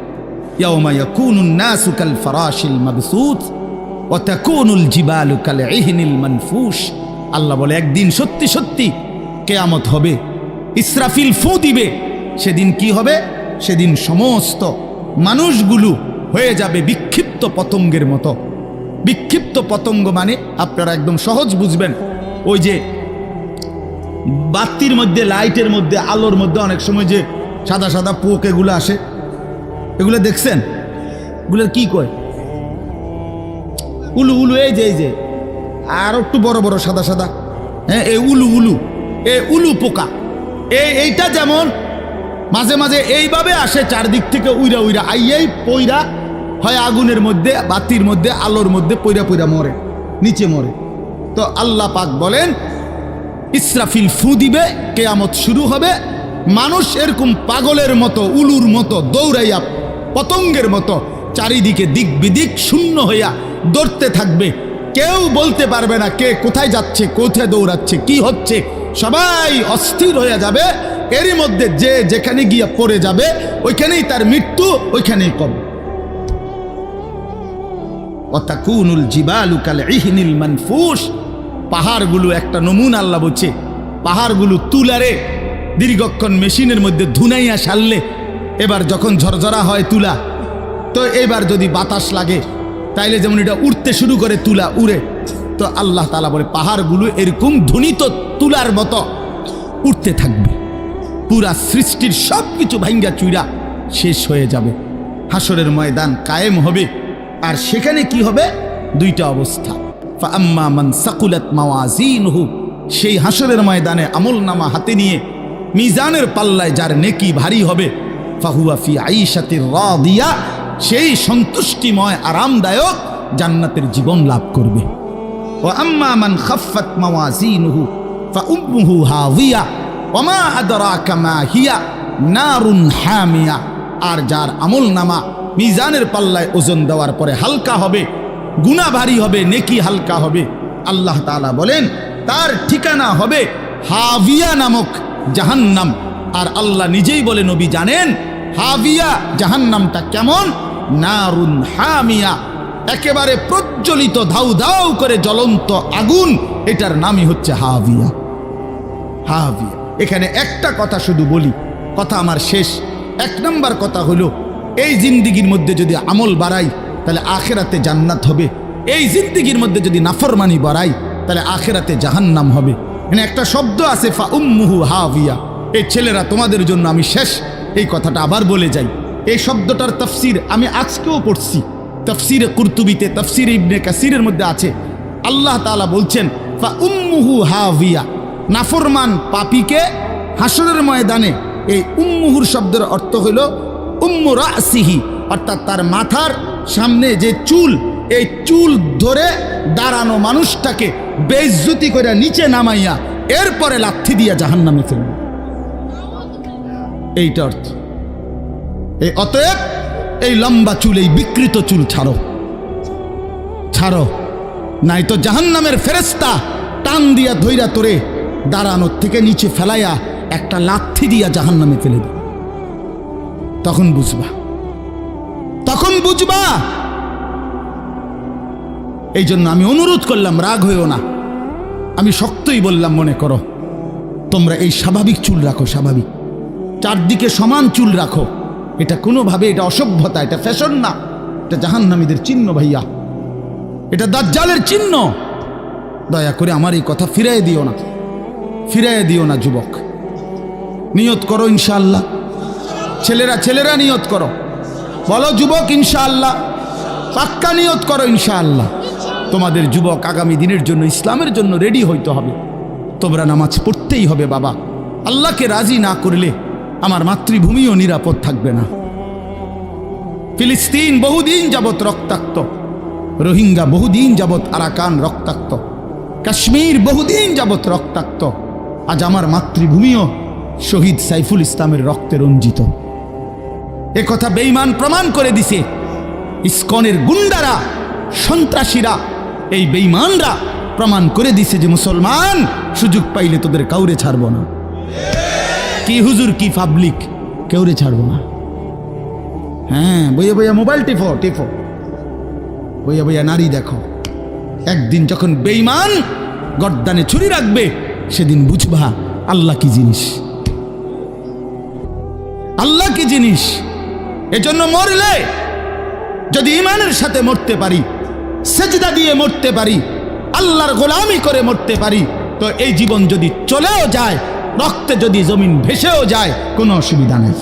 ইয়াউমা ইয়াকুনুন নাসু কাল ফারাশিল মাবসুত ওয়া তাকুনুল জিবালু কাল ইহনিল মানফুশ। আল্লাহ বলে একদিন সত্যি সত্যি কিয়ামত হবে, ইসরাফিল ফু দিবে। সেদিন কি হবে? সেদিন সমস্ত মানুষগুলো হয়ে যাবে বিক্ষিপ্ত পতঙ্গের মতো। বিক্ষিপ্ত পতঙ্গ মানে আপনারা একদম সহজ বুঝবেন, ওই যে বাতির মধ্যে, লাইটের মধ্যে, আলোর মধ্যে অনেক সময় যে সাদা সাদা পোক এগুলো আসে, এগুলো দেখছেন? এগুলো কি কয়? উলু উলু। এই যে আর একটু বড় বড় সাদা সাদা, হ্যাঁ, এই উলু উলু, এই উলু পোকা। এইটা যেমন মাঝে মাঝে এইভাবে আসে চারদিক থেকে উইরা উইরা আইয়াই পইরা হয় আগুনের মধ্যে, বাতির মধ্যে, আলোর মধ্যে পইরা পইরা মরে, নিচে মরে। তো আল্লাহ পাক বলেন ইসরাফিল ফু দিবে, কিয়ামত শুরু হবে। মানুষ এরকম পাগলের মতো, উলুর মতো দৌড়াইয়া পতঙ্গের মতো চারিদিকে দিক বিদিক শূন্য হইয়া দৌড়তে থাকবে। কেউ বলতে পারবে না কে কোথায় যাচ্ছে, কোথায় দৌড়াচ্ছে, কি হচ্ছে। সবাই অস্থির হয়ে যাবে। এরই মধ্যে যে যেখানে গিয়া পড়ে যাবে ওইখানেই তার মৃত্যু, ওইখানেই কবর। ওয়াতাকুনুল জিবালু কাল ইহনিল মানফুশ। পাহাড়গুলো একটা নমুনা আল্লাহ বলছে, পাহাড়গুলো তুলারে দীর্ঘক্ষণ মেশিনের মধ্যে ধুনাইয়া সারলে এবার যখন ঝরঝরা হয় তুলা, তো এবার যদি বাতাস লাগে তাইলে যেমন এটা উড়তে শুরু করে, তুলা উড়ে। তো আল্লাহ তাআলা বলে পাহাড়গুলো এরকম ধ্বনিত তুলার মতো উঠতে থাকবে। পুরা সৃষ্টির সব কিছু ভাঙ্গা চুইরা শেষ হয়ে যাবে। হাসরের ময়দান কায়েম হবে। আর সেখানে কি হবে? দুইটা অবস্থা। ফাআম্মা মান সাকুলাত মাওয়াজিনহু, সেই হাসরের ময়দানে আমলনামা হাতে নিয়ে মিজানের পাল্লায় যার নেকি ভারী হবে, ফাহুয়া ফি আইশাতির রাদিয়া, সেই সন্তুষ্টিময় আরামদায়ক জান্নাতের জীবন লাভ করবে। ওয়া আম্মা মান খাফফাত মাওয়াজিনহু ফাউম্মুহু হাওিয়া ওয়া মা আদরাকা মা হিয়া নারুন হামিয়া। আর যার আমলনামা মিজানের পাল্লায় ওজন দেওয়ার পরে হালকা হবে, গুনাহ ভারী হবে, নেকি হালকা হবে, আল্লাহ তাআলা বলেন তার ঠিকানা হবে হাবিয়া নামক জাহান্নাম। আর আল্লাহ নিজেই বলে, নবী জানেন হাবিয়া জাহান্নামটা কেমন? নারুন হামিয়া, একেবারে প্রজ্বলিত ধাউ ধাউ করে জ্বলন্ত আগুন, এটার নামই হচ্ছে হাবিয়া। হাবিয়া। এখানে একটা কথা শুধু বলি, কথা আমার শেষ। এক নম্বর কথা হলো, এই জিন্দিগির মধ্যে যদি আমল বাড়াই তাহলে আখেরাতে জান্নাত হবে। এই জিন্দিগির মধ্যে যদি নাফরমানি বাড়াই তাহলে আখেরাতে জাহান্নাম হবে। এখানে একটা শব্দ আছে ফাউম্মুহু হাবিয়া। এই ছেলেরা তোমাদের জন্য আমি শেষ এই কথাটা আবার বলে যাই। এই শব্দটার তাফসীর আমি আজকেও পড়ছি, তাফসীরে কুরতুবিতে, তাফসীরে ইবনে কাসিরের মধ্যে আছে। আল্লাহ তাআলা বলছেন ফাউম্মুহু হাবিয়া, নাফরমান পাপীকে হাসরের ময়দানে, এই উম্মুহুর শব্দের অর্থ হলো উম্মু রাসিহি, অর্থাৎ তার মাথার সামনে যে চুল, এই চুল ধরে দাঁড়ানো মানুষটাকে বেইজ্জতি করে নিচে নামাইয়া এরপরে লাথি দিয়া জাহান্নামে ফেলবে। এইটা অর্থ। এই অতএব এই লম্বা চুল, এই বিকৃত চুল ছাড়ো, ছাড়ো, নাই তো জাহান্নামের ফেরেশতা টান দিয়া ধইরা তোরে দাঁড়ানোর থেকে নিচে ফেলাইয়া একটা লাথি দিয়া জাহান্নামে ফেলে দেবে। তখন বুঝবা, তখন বুঝবা। এই জন্য আমি অনুরোধ করলাম, রাগ হইও না, আমি শক্তই বললাম, মনে করো তোমরা এই স্বাভাবিক চুল রাখো, স্বাভাবিক চারদিকে সমান চুল রাখো। এটা কোনোভাবে এটা অসভ্যতা, এটা ফ্যাশন না, এটা জাহান্নামীদের চিহ্ন ভাইয়া, এটা দাজ্জালের চিহ্ন। দয়া করে আমার এই কথা ফিরাই দিও না, ফিরাই দিও না যুবক। নিয়ত করো ইনশাআল্লাহ, ছেলেরা নিয়ত করো, বলো যুবক ইনশাআল্লাহ, পাক্কা নিয়ত করো ইনশাআল্লাহ। তোমাদের যুবক আগামী দিনের জন্য, ইসলামের জন্য রেডি হইতে হবে। তোমরা নামাজ পড়তেই হবে বাবা। আল্লাহকে রাজি না করলে আমার মাতৃভূমিও নিরাপদ থাকবে না। ফিলিস্তিন বহুদিন যাবৎ রক্তাক্ত, রোহিঙ্গা বহুদিন যাবৎ আরাকান রক্তাক্ত, কাশ্মীর বহুদিন যাবৎ রক্তাক্ত। আজ আমার মাতৃভূমিও শহীদ সাইফুল ইসলামের রক্তে রঞ্জিত। এ কথা বেঈমান প্রমাণ করে দিছে। ইসকনের গুন্ডারা, সন্ত্রাসীরা, এই বেঈমানরা প্রমাণ করে দিছে যে মুসলমান সুযোগ পাইলে তোদের কাউরে ছাড়বো না। কি হুজুর, কি পাবলিক, কেউরে ছাড়বো না। হ্যাঁ, বইয়া বইয়া মোবাইল টিপো, বইয়া বইয়া নারী দেখো। একদিন যখন বেঈমান গর্দানে ছুরি রাখবে, সেদিন বুঝবা আল্লাহ কি জিনিস, আল্লাহ কি জিনিস। এজন্য মরলে যদি ঈমানের সাথে মরতে পারি, সেজদা দিয়ে মরতে পারি, আল্লাহর গোলামি করে মরতে পারি, তো এই জীবন যদি চলেও যায়, রক্তে যদি জমিন ভেসেও যায়, কোনো অসুবিধা নেই।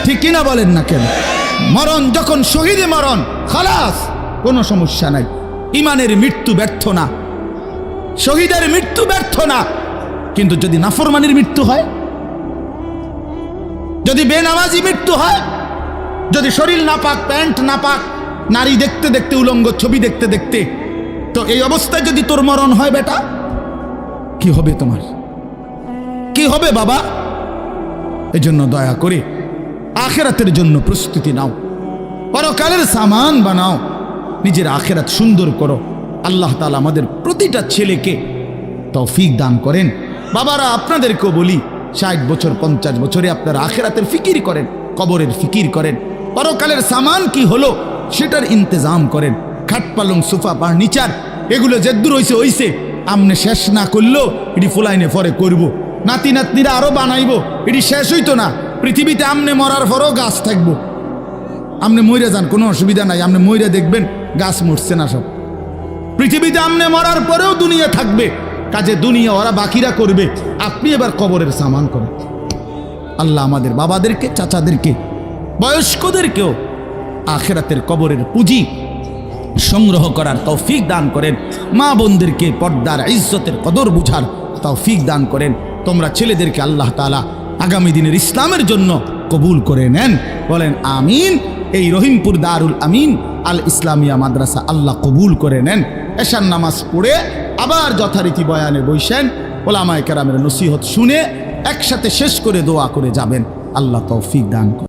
ঠিক কিনা বলেন না কেন? মরণ যখন শহীদে মরণ, খালাস, কোনো সমস্যা নাই। ঈমানের মৃত্যু ব্যর্থ না, শহীদের মৃত্যু ব্যর্থ না। কিন্তু যদি নাফরমানির মৃত্যু হয়, যদি বেনামাজি মৃত্যু হয়, যদি শরীর নাপাক, প্যান্ট নাপাক, নারী দেখতে দেখতে, উলঙ্গ ছবি দেখতে দেখতে, তো এই অবস্থায় যদি তোর মরণ হয় বেটা, কি হবে তোমার? কি হবে বাবা? এজন্য দয়া করে আখিরাতের জন্য প্রস্তুতি নাও, পরকালের সামান বানাও, নিজের আখিরাত সুন্দর করো। আল্লাহ তাআলা আমাদের প্রতিটা ছেলেকে তৌফিক দান করেন। বাবারা, আপনাদেরকেও বলি, 60 বছর 50 বছরে আপনারা আখিরাতের ফিকির করেন, কবরের ফিকির করেন, পরকালের সামান কি হলো সেটার ইন্তজাম করেন। খাট পালং, সোফা, ফার্নিচার, এগুলো যেদূর হইছে হইছে, আমনে শেষ না করলেও এটি ফুলাইনে পরে করব, নাতি নাতনিরা আরো বানাইব, এটি শেষ হইতো না। পৃথিবীতে আমনে মরার পরও গাছ থাকবো। আমনে মইরা যান, কোনো অসুবিধা নাই, আমনে মইরা দেখবেন গাছ মরছে না সব। পৃথিবীতে আমনে মরার পরেও দুনিয়া থাকবে, কাজে দুনিয়া ওরা বাকিরা করবে, আপনি এবার কবরের সামান করেন। আল্লাহ আমাদের বাবাদেরকে, চাচাদেরকে, বয়স্কদেরকেও আখিরাতের কবরের পুঁজি সংগ্রহ করার তৌফিক দান করেন। মা বোনদেরকে পর্দার ইজ্জতের কদর বুঝার তৌফিক দান করেন। তোমরা ছেলেদেরকে আল্লাহ তাআলা আগামী দিনের ইসলামের জন্য কবুল করে নেন, বলেন আমিন। এই রহিমপুর দারুল আমিন আল ইসলামিয়া মাদ্রাসা আল্লাহ কবুল করে নেন। এশার নামাজ পড়ে আবার যথারীতি বয়ানে বসেন, ওলামায়ে কেরামের নসিহত শুনে একসাথে শেষ করে দোয়া করে যাবেন। আল্লাহ তৌফিক দান করেন।